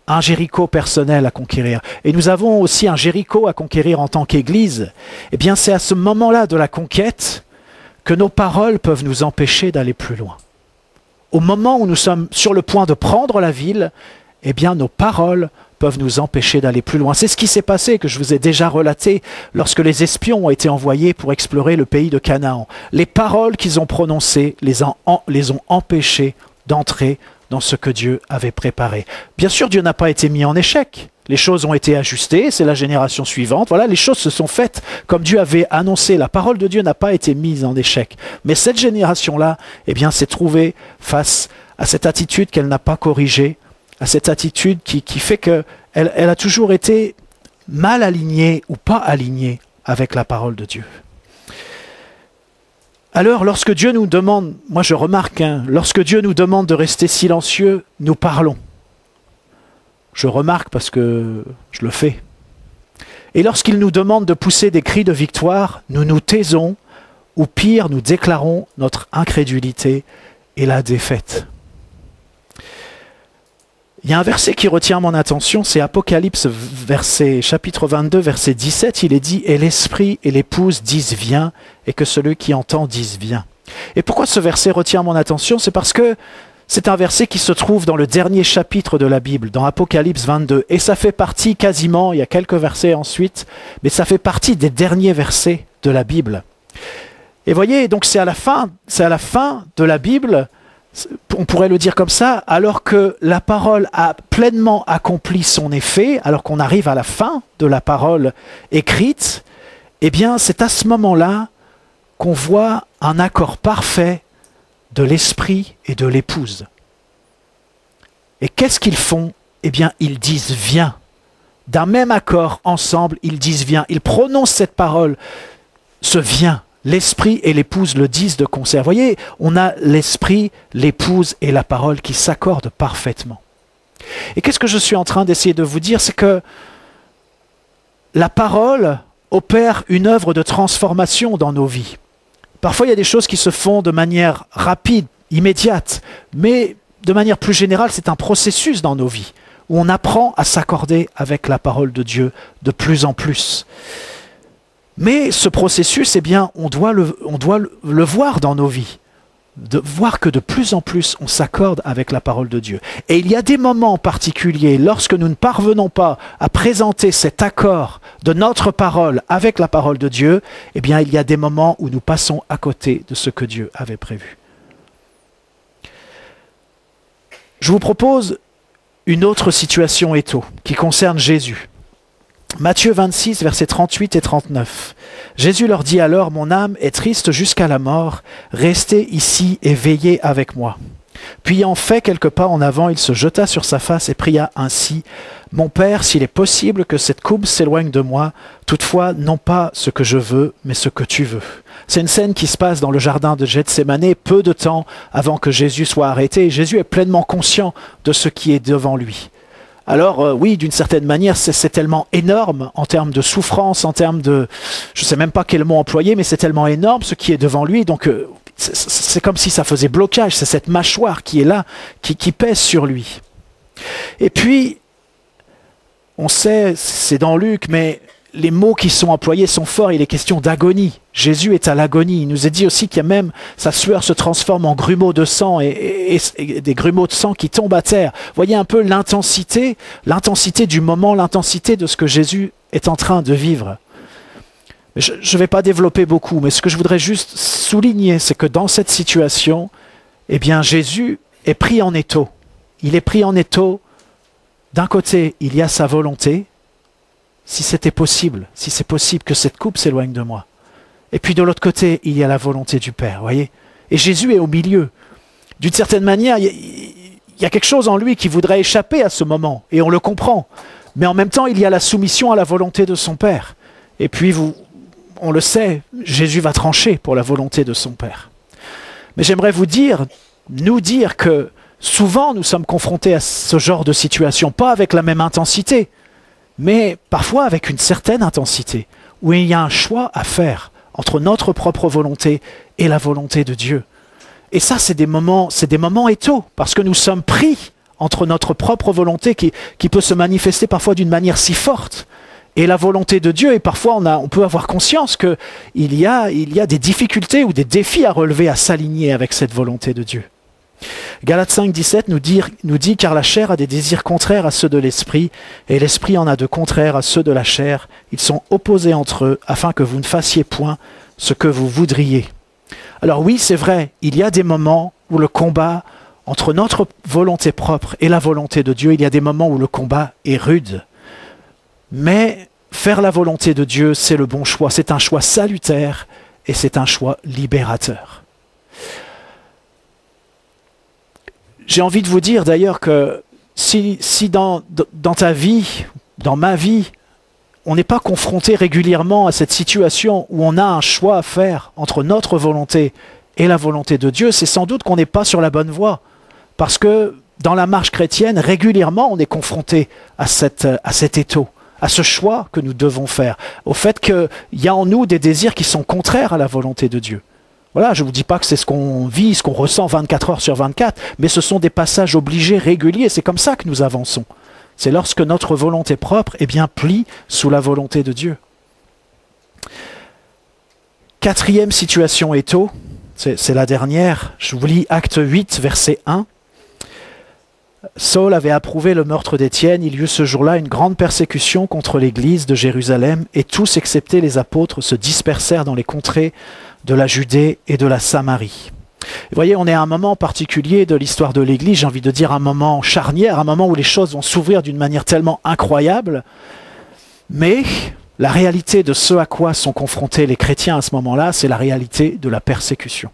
Speaker 1: un Jéricho personnel à conquérir, et nous avons aussi un Jéricho à conquérir en tant qu'Église, eh bien c'est à ce moment-là de la conquête que nos paroles peuvent nous empêcher d'aller plus loin. Au moment où nous sommes sur le point de prendre la ville, eh bien nos paroles peuvent nous empêcher d'aller plus loin. C'est ce qui s'est passé, que je vous ai déjà relaté, lorsque les espions ont été envoyés pour explorer le pays de Canaan. Les paroles qu'ils ont prononcées les ont empêchés d'entrer dans ce que Dieu avait préparé. Bien sûr, Dieu n'a pas été mis en échec. Les choses ont été ajustées, c'est la génération suivante. Voilà, les choses se sont faites comme Dieu avait annoncé. La parole de Dieu n'a pas été mise en échec. Mais cette génération-là, eh bien, s'est trouvée face à cette attitude qu'elle n'a pas corrigée, à cette attitude qui fait qu'elle a toujours été mal alignée ou pas alignée avec la parole de Dieu. Alors, lorsque Dieu nous demande, moi je remarque, lorsque Dieu nous demande de rester silencieux, nous parlons. Je remarque parce que je le fais. Et lorsqu'il nous demande de pousser des cris de victoire, nous nous taisons, ou pire, nous déclarons notre incrédulité et la défaite. Il y a un verset qui retient mon attention, c'est Apocalypse chapitre 22, verset 17, il est dit « Et l'esprit et l'épouse disent viens, et que celui qui entend dise viens ». Et pourquoi ce verset retient mon attention? C'est parce que c'est un verset qui se trouve dans le dernier chapitre de la Bible, dans Apocalypse 22, et ça fait partie quasiment, il y a quelques versets ensuite, mais ça fait partie des derniers versets de la Bible. Et voyez, donc c'est à la fin de la Bible, on pourrait le dire comme ça, alors que la parole a pleinement accompli son effet, alors qu'on arrive à la fin de la parole écrite, eh bien c'est à ce moment-là qu'on voit un accord parfait de l'esprit et de l'épouse. Et qu'est-ce qu'ils font? Eh bien ils disent viens. D'un même accord, ensemble, ils disent viens. Ils prononcent cette parole, ce viens. L'esprit et l'épouse le disent de concert. Vous voyez, on a l'esprit, l'épouse et la parole qui s'accordent parfaitement. Et qu'est-ce que je suis en train d'essayer de vous dire? C'est que la parole opère une œuvre de transformation dans nos vies. Parfois, il y a des choses qui se font de manière rapide, immédiate, mais de manière plus générale, c'est un processus dans nos vies, où on apprend à s'accorder avec la parole de Dieu de plus en plus. Mais ce processus, eh bien, on doit le voir dans nos vies, de voir que de plus en plus, on s'accorde avec la parole de Dieu. Et il y a des moments particuliers, lorsque nous ne parvenons pas à présenter cet accord de notre parole avec la parole de Dieu, eh bien, il y a des moments où nous passons à côté de ce que Dieu avait prévu. Je vous propose une autre situation étau qui concerne Jésus. Matthieu 26, versets 38 et 39. Jésus leur dit alors, « Mon âme est triste jusqu'à la mort, restez ici et veillez avec moi. » Puis ayant fait quelques pas en avant, il se jeta sur sa face et pria ainsi, « Mon Père, s'il est possible que cette coupe s'éloigne de moi, toutefois non pas ce que je veux, mais ce que tu veux. » C'est une scène qui se passe dans le jardin de Gethsémanée, peu de temps avant que Jésus soit arrêté. Et Jésus est pleinement conscient de ce qui est devant lui. Alors oui, d'une certaine manière, c'est tellement énorme en termes de souffrance, en termes de... Je ne sais même pas quel mot employer, mais c'est tellement énorme ce qui est devant lui. Donc c'est comme si ça faisait blocage, c'est cette mâchoire qui est là, qui pèse sur lui. Et puis, on sait, c'est dans Luc, mais les mots qui sont employés sont forts, il est question d'agonie. Jésus est à l'agonie. Il nous est dit aussi qu'il y a même, sa sueur se transforme en grumeaux de sang et des grumeaux de sang qui tombent à terre. Voyez un peu l'intensité du moment, l'intensité de ce que Jésus est en train de vivre. Je ne vais pas développer beaucoup, mais ce que je voudrais juste souligner, c'est que dans cette situation, eh bien Jésus est pris en étau. Il est pris en étau. D'un côté, il y a sa volonté, si c'était possible, si c'est possible que cette coupe s'éloigne de moi. Et puis de l'autre côté, il y a la volonté du Père, voyez. Et Jésus est au milieu. D'une certaine manière, il y a quelque chose en lui qui voudrait échapper à ce moment, et on le comprend. Mais en même temps, il y a la soumission à la volonté de son Père. Et puis, on le sait, Jésus va trancher pour la volonté de son Père. Mais j'aimerais nous dire que souvent nous sommes confrontés à ce genre de situation, pas avec la même intensité, mais parfois avec une certaine intensité, où il y a un choix à faire entre notre propre volonté et la volonté de Dieu. Et ça, c'est des moments étaux, parce que nous sommes pris entre notre propre volonté qui peut se manifester parfois d'une manière si forte, et la volonté de Dieu, et parfois on peut avoir conscience qu'il y a des difficultés ou des défis à relever, à s'aligner avec cette volonté de Dieu. Galates 5, 17 nous dit « Car la chair a des désirs contraires à ceux de l'esprit, et l'esprit en a de contraires à ceux de la chair. Ils sont opposés entre eux, afin que vous ne fassiez point ce que vous voudriez. » Alors oui, c'est vrai, il y a des moments où le combat entre notre volonté propre et la volonté de Dieu, il y a des moments où le combat est rude. Mais faire la volonté de Dieu, c'est le bon choix. C'est un choix salutaire et c'est un choix libérateur. J'ai envie de vous dire d'ailleurs que si dans ta vie, dans ma vie, on n'est pas confronté régulièrement à cette situation où on a un choix à faire entre notre volonté et la volonté de Dieu, c'est sans doute qu'on n'est pas sur la bonne voie. Parce que dans la marche chrétienne, régulièrement, on est confronté à cet étau, à ce choix que nous devons faire, au fait qu'il y a en nous des désirs qui sont contraires à la volonté de Dieu. Voilà, je ne vous dis pas que c'est ce qu'on vit, ce qu'on ressent 24 heures sur 24, mais ce sont des passages obligés, réguliers, c'est comme ça que nous avançons. C'est lorsque notre volonté propre est bien plie sous la volonté de Dieu. Quatrième situation étau, c'est la dernière, je vous lis Acte 8, verset 1. Saul avait approuvé le meurtre d'Étienne. Il y eut ce jour-là une grande persécution contre l'église de Jérusalem, et tous, excepté les apôtres, se dispersèrent dans les contrées de la Judée et de la Samarie. Vous voyez, on est à un moment particulier de l'histoire de l'église, j'ai envie de dire un moment charnière, un moment où les choses vont s'ouvrir d'une manière tellement incroyable, mais la réalité de ce à quoi sont confrontés les chrétiens à ce moment-là, c'est la réalité de la persécution.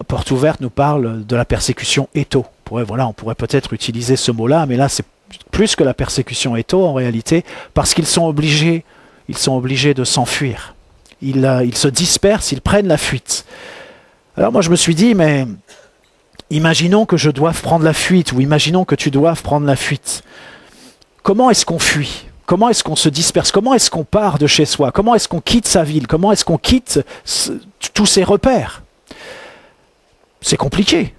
Speaker 1: Porte ouverte nous parle de la persécution étau. On pourrait peut-être utiliser ce mot-là, mais là c'est plus que la persécution étau en réalité, parce qu'ils sont obligés de s'enfuir. Ils se dispersent, ils prennent la fuite. Alors moi je me suis dit, mais imaginons que je doive prendre la fuite, ou imaginons que tu doives prendre la fuite. Comment est-ce qu'on fuit ? Comment est-ce qu'on se disperse ? Comment est-ce qu'on part de chez soi ? Comment est-ce qu'on quitte sa ville ? Comment est-ce qu'on quitte tous ses repères ? C'est compliqué.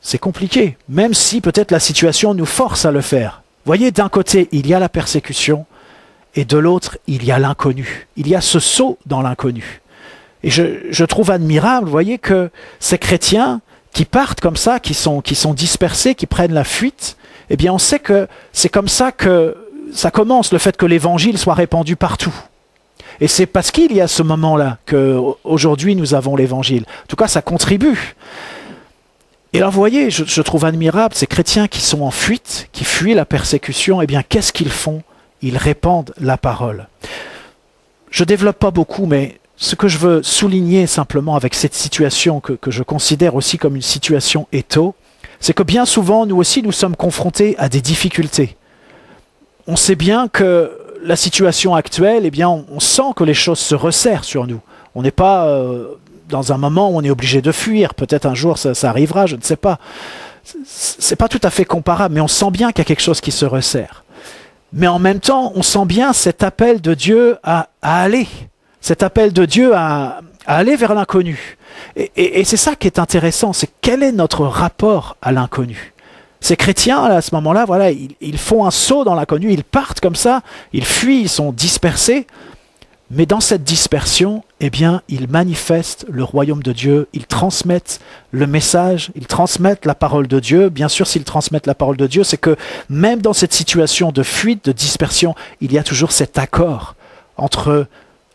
Speaker 1: C'est compliqué, même si peut-être la situation nous force à le faire. Voyez, d'un côté, il y a la persécution, et de l'autre, il y a l'inconnu. Il y a ce saut dans l'inconnu. Et je trouve admirable, vous voyez, que ces chrétiens qui partent comme ça, qui sont dispersés, qui prennent la fuite, eh bien on sait que c'est comme ça que ça commence, le fait que l'évangile soit répandu partout. Et c'est parce qu'il y a ce moment-là qu'aujourd'hui nous avons l'évangile. En tout cas, ça contribue. Et alors vous voyez, je trouve admirable ces chrétiens qui sont en fuite, qui fuient la persécution, eh bien qu'est-ce qu'ils font ? Ils répandent la parole. Je ne développe pas beaucoup, mais ce que je veux souligner simplement avec cette situation que je considère aussi comme une situation étau, c'est que bien souvent, nous aussi, nous sommes confrontés à des difficultés. On sait bien que la situation actuelle, eh bien, on sent que les choses se resserrent sur nous. On n'est pas dans un moment où on est obligé de fuir. Peut-être un jour, ça arrivera, je ne sais pas. C'est pas tout à fait comparable, mais on sent bien qu'il y a quelque chose qui se resserre. Mais en même temps, on sent bien cet appel de Dieu à aller. Cet appel de Dieu à aller vers l'inconnu. Et c'est ça qui est intéressant, c'est quel est notre rapport à l'inconnu. Ces chrétiens, là, à ce moment-là, voilà, ils font un saut dans l'inconnu, ils partent comme ça, ils fuient, ils sont dispersés. Mais dans cette dispersion, eh bien, ils manifestent le royaume de Dieu, ils transmettent le message, ils transmettent la parole de Dieu. Bien sûr, s'ils transmettent la parole de Dieu, c'est que même dans cette situation de fuite, de dispersion, il y a toujours cet accord entre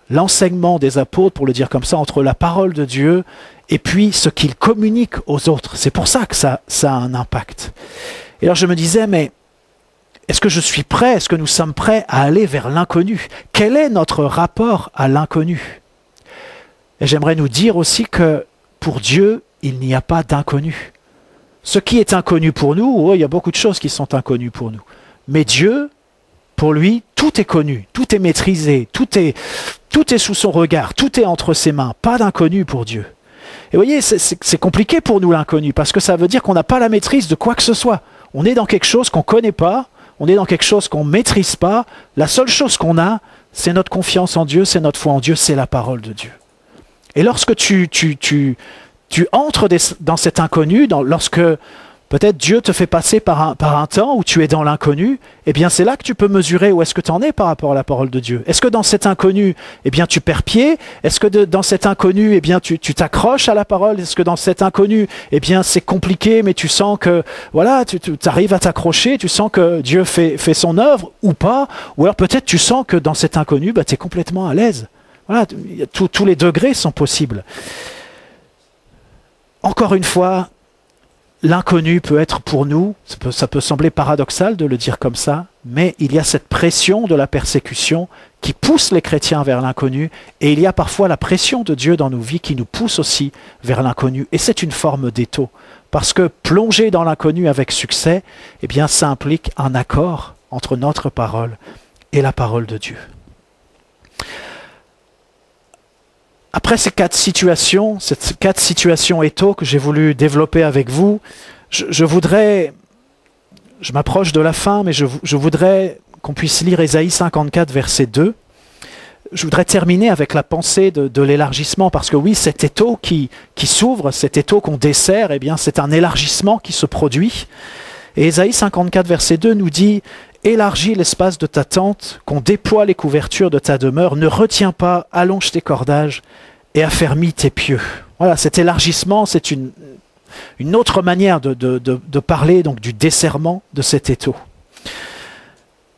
Speaker 1: l'enseignement des apôtres, pour le dire comme ça, entre la parole de Dieu et puis ce qu'ils communiquent aux autres. C'est pour ça que ça a un impact. Et alors je me disais, mais est-ce que je suis prêt, est-ce que nous sommes prêts à aller vers l'inconnu? Quel est notre rapport à l'inconnu? Et j'aimerais nous dire aussi que pour Dieu, il n'y a pas d'inconnu. Ce qui est inconnu pour nous, oh, il y a beaucoup de choses qui sont inconnues pour nous. Mais Dieu, pour lui, tout est connu, tout est maîtrisé, tout est sous son regard, tout est entre ses mains. Pas d'inconnu pour Dieu. Et vous voyez, c'est compliqué pour nous l'inconnu, parce que ça veut dire qu'on n'a pas la maîtrise de quoi que ce soit. On est dans quelque chose qu'on ne connaît pas, on est dans quelque chose qu'on ne maîtrise pas. La seule chose qu'on a, c'est notre confiance en Dieu, c'est notre foi en Dieu, c'est la parole de Dieu. Et lorsque tu entres dans cet inconnu, lorsque peut-être Dieu te fait passer par un temps où tu es dans l'inconnu, eh bien c'est là que tu peux mesurer où est-ce que tu en es par rapport à la parole de Dieu. Est-ce que dans cet inconnu, eh bien tu perds pied? Est-ce que dans cet inconnu, eh bien tu t'accroches à la parole? Est-ce que dans cet inconnu, eh bien c'est compliqué, mais tu sens que voilà, tu arrives à t'accrocher, tu sens que Dieu fait son œuvre ou pas? Ou alors peut-être tu sens que dans cet inconnu, tu es complètement à l'aise. Voilà, tous les degrés sont possibles. Encore une fois, l'inconnu peut être pour nous, ça peut sembler paradoxal de le dire comme ça, mais il y a cette pression de la persécution qui pousse les chrétiens vers l'inconnu, et il y a parfois la pression de Dieu dans nos vies qui nous pousse aussi vers l'inconnu, et c'est une forme d'étau, parce que plonger dans l'inconnu avec succès, eh bien ça implique un accord entre notre parole et la parole de Dieu. Après ces quatre situations étau que j'ai voulu développer avec vous, je m'approche de la fin, mais je voudrais qu'on puisse lire Ésaïe 54, verset 2. Je voudrais terminer avec la pensée de l'élargissement, parce que oui, cet étau qui s'ouvre, cet étau qu'on dessert, eh bien, c'est un élargissement qui se produit. Et Ésaïe 54, verset 2 nous dit « Élargis l'espace de ta tente, qu'on déploie les couvertures de ta demeure, ne retiens pas, allonge tes cordages et affermis tes pieux. » Voilà, cet élargissement, c'est une autre manière de parler donc, du desserrement de cet étau.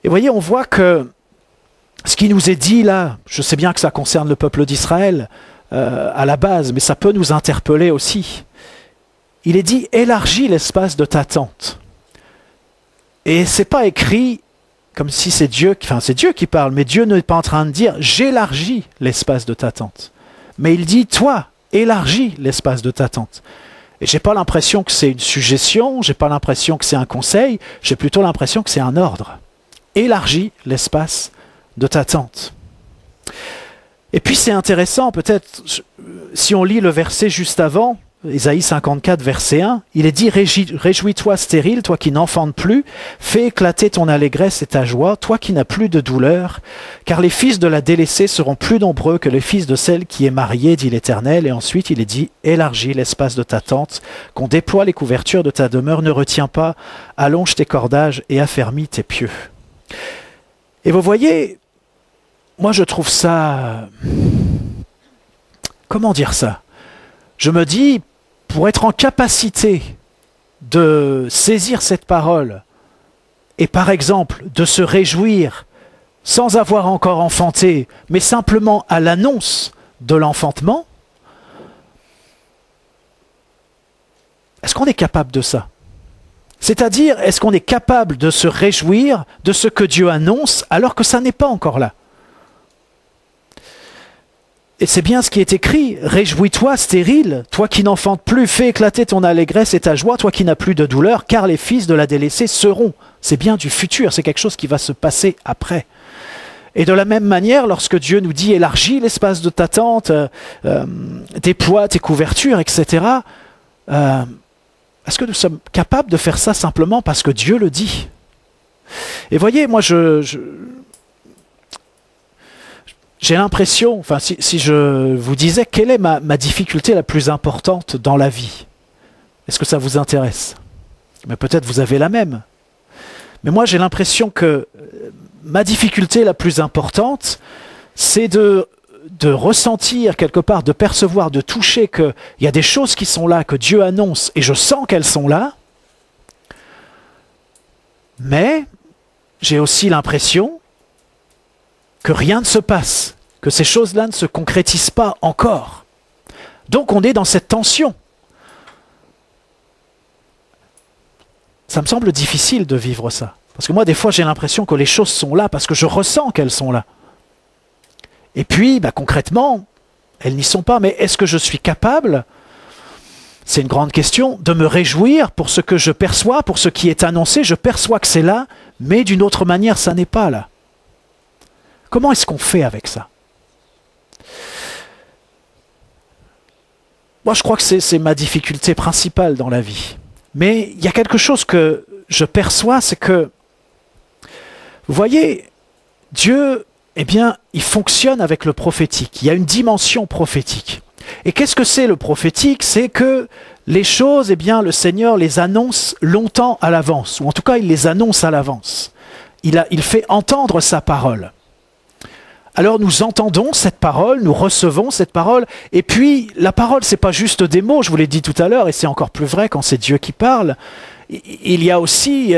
Speaker 1: Et vous voyez, on voit que ce qui nous est dit là, je sais bien que ça concerne le peuple d'Israël à la base, mais ça peut nous interpeller aussi. Il est dit « Élargis l'espace de ta tente ». Et c'est pas écrit comme si c'est Dieu qui parle, mais Dieu n'est pas en train de dire « j'élargis l'espace de ta tente ». Mais il dit « toi, élargis l'espace de ta tente ». Et j'ai pas l'impression que c'est une suggestion, j'ai pas l'impression que c'est un conseil, j'ai plutôt l'impression que c'est un ordre. Élargis l'espace de ta tente. Et puis c'est intéressant, peut-être, si on lit le verset juste avant, Ésaïe 54, verset 1, il est dit « Réjouis-toi stérile, toi qui n'enfantes plus, fais éclater ton allégresse et ta joie, toi qui n'as plus de douleur, car les fils de la délaissée seront plus nombreux que les fils de celle qui est mariée, dit l'Éternel. » Et ensuite il est dit « Élargis l'espace de ta tente, qu'on déploie les couvertures de ta demeure, ne retiens pas, allonge tes cordages et affermis tes pieux. » Et vous voyez, moi je trouve ça... Comment dire ça? Je me dis, pour être en capacité de saisir cette parole et par exemple de se réjouir sans avoir encore enfanté, mais simplement à l'annonce de l'enfantement, est-ce qu'on est capable de ça? C'est-à-dire, est-ce qu'on est capable de se réjouir de ce que Dieu annonce alors que ça n'est pas encore là? Et c'est bien ce qui est écrit, « Réjouis-toi, stérile, toi qui n'enfantes plus, fais éclater ton allégresse et ta joie, toi qui n'as plus de douleur, car les fils de la délaissée seront. » C'est bien du futur, c'est quelque chose qui va se passer après. Et de la même manière, lorsque Dieu nous dit « Élargis l'espace de ta tente, déploie tes couvertures, etc. » Est-ce que nous sommes capables de faire ça simplement parce que Dieu le dit? Et voyez, moi j'ai l'impression, enfin si je vous disais quelle est ma difficulté la plus importante dans la vie, est-ce que ça vous intéresse? Mais peut-être vous avez la même. Mais moi j'ai l'impression que ma difficulté la plus importante, c'est de ressentir quelque part, de percevoir, de toucher qu'il y a des choses qui sont là, que Dieu annonce, et je sens qu'elles sont là, mais j'ai aussi l'impression que rien ne se passe, que ces choses-là ne se concrétisent pas encore. Donc on est dans cette tension. Ça me semble difficile de vivre ça. Parce que moi, des fois, j'ai l'impression que les choses sont là parce que je ressens qu'elles sont là. Et puis, concrètement, elles n'y sont pas. Mais est-ce que je suis capable, c'est une grande question, de me réjouir pour ce que je perçois, pour ce qui est annoncé? Je perçois que c'est là, mais d'une autre manière, ça n'est pas là. Comment est-ce qu'on fait avec ça? Moi, je crois que c'est ma difficulté principale dans la vie. Mais il y a quelque chose que je perçois, c'est que, vous voyez, Dieu, il fonctionne avec le prophétique. Il y a une dimension prophétique. Et qu'est-ce que c'est le prophétique? C'est que les choses, le Seigneur les annonce longtemps à l'avance. Ou en tout cas, il les annonce à l'avance. Il fait entendre sa parole. Alors nous entendons cette parole, nous recevons cette parole, et puis la parole, c'est pas juste des mots, je vous l'ai dit tout à l'heure, et c'est encore plus vrai quand c'est Dieu qui parle. Il y a aussi,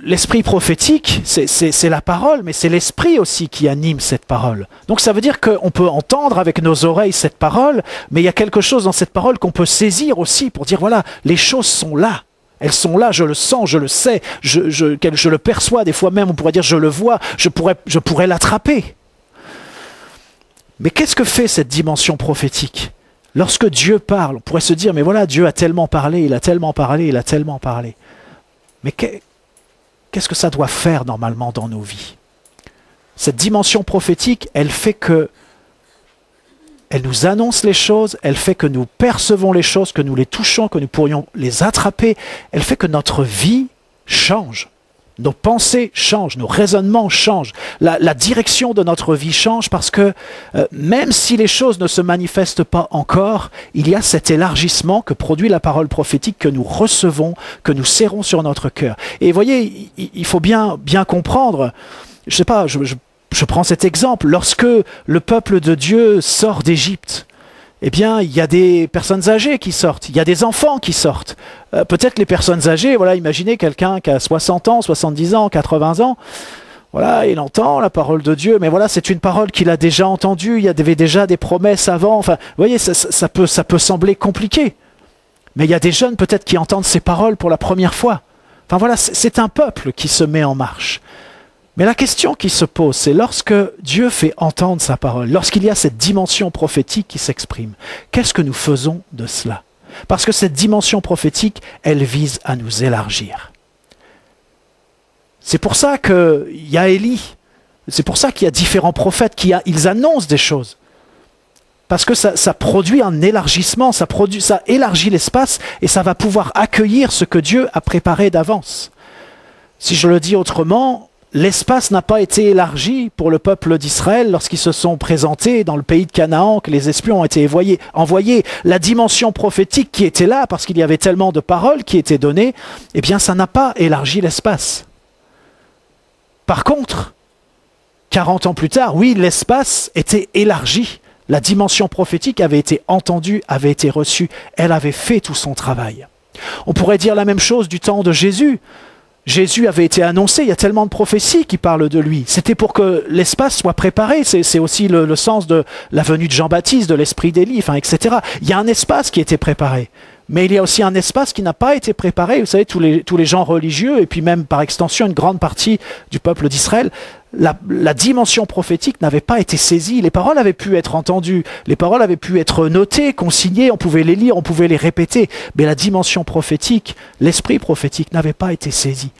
Speaker 1: l'esprit prophétique, c'est la parole, mais c'est l'esprit aussi qui anime cette parole. Donc ça veut dire qu'on peut entendre avec nos oreilles cette parole, mais il y a quelque chose dans cette parole qu'on peut saisir aussi pour dire, voilà, les choses sont là. Elles sont là, je le sens, je le sais, je le perçois, des fois même on pourrait dire je le vois, je pourrais l'attraper. Mais qu'est-ce que fait cette dimension prophétique? Lorsque Dieu parle, on pourrait se dire, mais voilà, Dieu a tellement parlé, il a tellement parlé, il a tellement parlé. Mais qu'est-ce que ça doit faire normalement dans nos vies? Cette dimension prophétique, elle fait que elle nous annonce les choses, elle fait que nous percevons les choses, que nous les touchons, que nous pourrions les attraper. Elle fait que notre vie change. Nos pensées changent, nos raisonnements changent. La direction de notre vie change parce que même si les choses ne se manifestent pas encore, il y a cet élargissement que produit la parole prophétique que nous recevons, que nous serrons sur notre cœur. Et vous voyez, il faut bien comprendre, je ne sais pas, je prends cet exemple, lorsque le peuple de Dieu sort d'Égypte, il y a des personnes âgées qui sortent, il y a des enfants qui sortent. Peut-être les personnes âgées, voilà, imaginez quelqu'un qui a 60 ans, 70 ans, 80 ans, voilà, il entend la parole de Dieu, mais voilà, c'est une parole qu'il a déjà entendue, il y avait déjà des promesses avant, enfin, vous voyez, ça peut sembler compliqué. Mais il y a des jeunes peut-être qui entendent ces paroles pour la première fois. Enfin voilà, c'est un peuple qui se met en marche. Mais la question qui se pose, c'est lorsque Dieu fait entendre sa parole, lorsqu'il y a cette dimension prophétique qui s'exprime, qu'est-ce que nous faisons de cela? Parce que cette dimension prophétique, elle vise à nous élargir. C'est pour ça qu'il y a Élie, c'est pour ça qu'il y a différents prophètes, ils annoncent des choses. Parce que ça produit un élargissement, ça élargit l'espace et ça va pouvoir accueillir ce que Dieu a préparé d'avance. Si je le dis autrement, l'espace n'a pas été élargi pour le peuple d'Israël lorsqu'ils se sont présentés dans le pays de Canaan, que les espions ont été envoyés. La dimension prophétique qui était là, parce qu'il y avait tellement de paroles qui étaient données, ça n'a pas élargi l'espace. Par contre, 40 ans plus tard, oui, l'espace était élargi. La dimension prophétique avait été entendue, avait été reçue, elle avait fait tout son travail. On pourrait dire la même chose du temps de Jésus. Jésus avait été annoncé, il y a tellement de prophéties qui parlent de lui. C'était pour que l'espace soit préparé. C'est aussi le sens de la venue de Jean-Baptiste, de l'esprit d'Élie, etc. Il y a un espace qui était préparé. Mais il y a aussi un espace qui n'a pas été préparé. Vous savez, tous les gens religieux, et puis même par extension une grande partie du peuple d'Israël, la dimension prophétique n'avait pas été saisie. Les paroles avaient pu être entendues, les paroles avaient pu être notées, consignées, on pouvait les lire, on pouvait les répéter. Mais la dimension prophétique, l'esprit prophétique n'avait pas été saisi.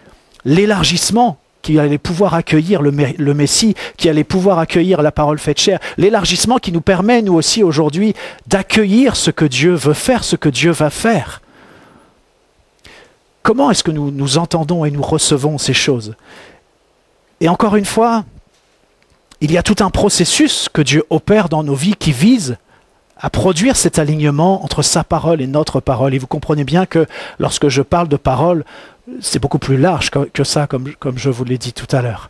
Speaker 1: L'élargissement qui allait pouvoir accueillir le Messie, qui allait pouvoir accueillir la parole faite chair, l'élargissement qui nous permet, nous aussi aujourd'hui, d'accueillir ce que Dieu veut faire, ce que Dieu va faire. Comment est-ce que nous entendons et nous recevons ces choses? Et encore une fois, il y a tout un processus que Dieu opère dans nos vies qui vise à produire cet alignement entre sa parole et notre parole. Et vous comprenez bien que lorsque je parle de parole, c'est beaucoup plus large que ça, comme je vous l'ai dit tout à l'heure.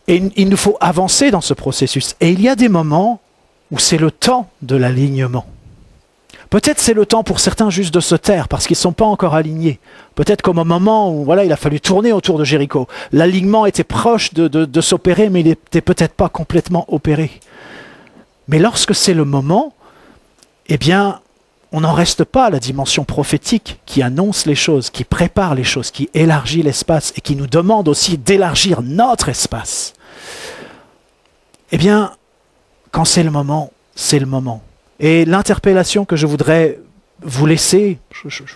Speaker 1: Et il nous faut avancer dans ce processus. Et il y a des moments où c'est le temps de l'alignement. Peut-être c'est le temps pour certains juste de se taire parce qu'ils ne sont pas encore alignés. Peut-être comme au moment où voilà, il a fallu tourner autour de Jéricho. L'alignement était proche de s'opérer, mais il n'était peut-être pas complètement opéré. Mais lorsque c'est le moment, on n'en reste pas à la dimension prophétique qui annonce les choses, qui prépare les choses, qui élargit l'espace et qui nous demande aussi d'élargir notre espace. Eh bien, quand c'est le moment, c'est le moment. Et l'interpellation que je voudrais vous laisser,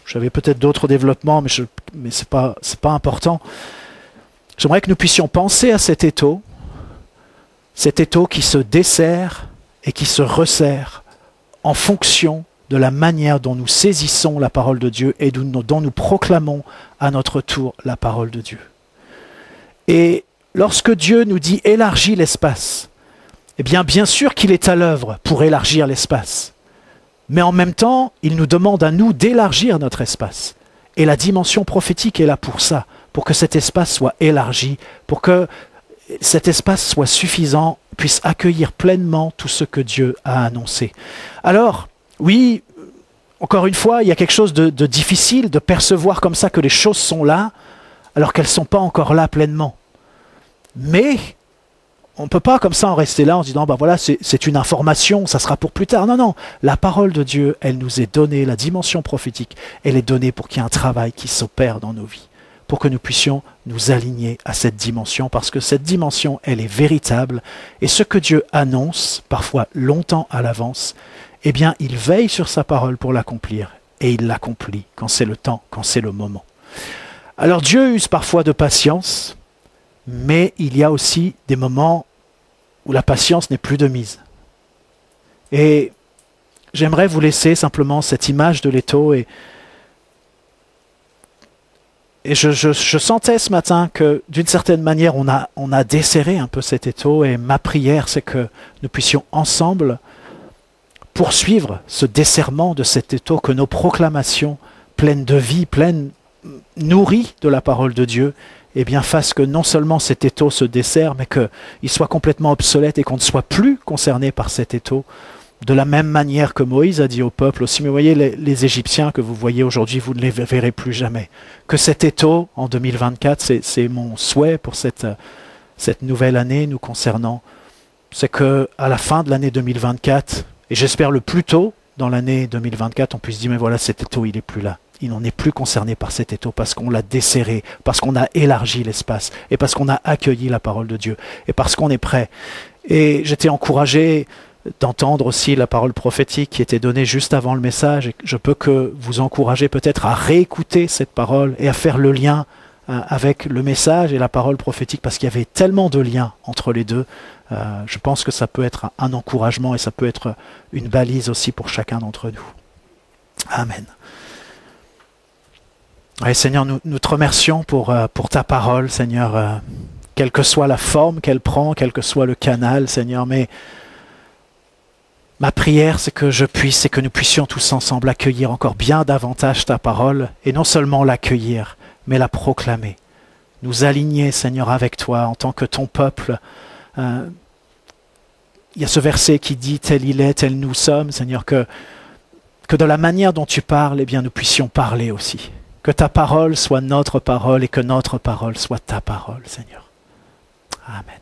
Speaker 1: j'avais peut-être d'autres développements, mais c'est pas important. J'aimerais que nous puissions penser à cet étau qui se dessert et qui se resserre en fonction de la manière dont nous saisissons la parole de Dieu et dont nous proclamons à notre tour la parole de Dieu. Et lorsque Dieu nous dit « élargis l'espace », eh bien sûr qu'il est à l'œuvre pour élargir l'espace. Mais en même temps, il nous demande à nous d'élargir notre espace. Et la dimension prophétique est là pour ça, pour que cet espace soit élargi, pour que cet espace soit suffisant, puisse accueillir pleinement tout ce que Dieu a annoncé. Alors, oui, encore une fois, il y a quelque chose de difficile de percevoir comme ça que les choses sont là, alors qu'elles ne sont pas encore là pleinement. Mais on ne peut pas comme ça en rester là en se disant, bah voilà, c'est une information, ça sera pour plus tard. Non, non, la parole de Dieu, elle nous est donnée, la dimension prophétique, elle est donnée pour qu'il y ait un travail qui s'opère dans nos vies, pour que nous puissions nous aligner à cette dimension, parce que cette dimension, elle est véritable, et ce que Dieu annonce, parfois longtemps à l'avance, eh bien, il veille sur sa parole pour l'accomplir, et il l'accomplit quand c'est le temps, quand c'est le moment. Alors Dieu use parfois de patience, mais il y a aussi des moments où la patience n'est plus de mise. Et j'aimerais vous laisser simplement cette image de l'étau, et je sentais ce matin que d'une certaine manière on a desserré un peu cet étau, et ma prière c'est que nous puissions ensemble poursuivre ce desserrement de cet étau, que nos proclamations pleines de vie, pleines, nourries de la parole de Dieu, eh bien fassent que non seulement cet étau se desserre, mais qu'il soit complètement obsolète et qu'on ne soit plus concerné par cet étau, de la même manière que Moïse a dit au peuple aussi. Mais vous voyez, les Égyptiens que vous voyez aujourd'hui, vous ne les verrez plus jamais. Que cet étau, en 2024, c'est mon souhait pour cette nouvelle année nous concernant, c'est qu'à la fin de l'année 2024, et j'espère le plus tôt dans l'année 2024, on puisse dire, mais voilà, cet étau, il n'est plus là. Il n'en est plus concerné par cet étau parce qu'on l'a desserré, parce qu'on a élargi l'espace, et parce qu'on a accueilli la parole de Dieu, et parce qu'on est prêt. Et j'étais encouragé d'entendre aussi la parole prophétique qui était donnée juste avant le message, et je peux que vous encourager peut-être à réécouter cette parole et à faire le lien avec le message et la parole prophétique, parce qu'il y avait tellement de liens entre les deux. Je pense que ça peut être un encouragement et ça peut être une balise aussi pour chacun d'entre nous. Amen. Et Seigneur, nous te remercions pour ta parole, Seigneur, quelle que soit la forme qu'elle prend, quel que soit le canal, Seigneur, mais ma prière, c'est que et que nous puissions tous ensemble accueillir encore bien davantage ta parole, et non seulement l'accueillir, mais la proclamer. Nous aligner, Seigneur, avec toi en tant que ton peuple. Il y a ce verset qui dit « tel il est, tel nous sommes », Seigneur, que de la manière dont tu parles, eh bien, nous puissions parler aussi. Que ta parole soit notre parole et que notre parole soit ta parole, Seigneur. Amen.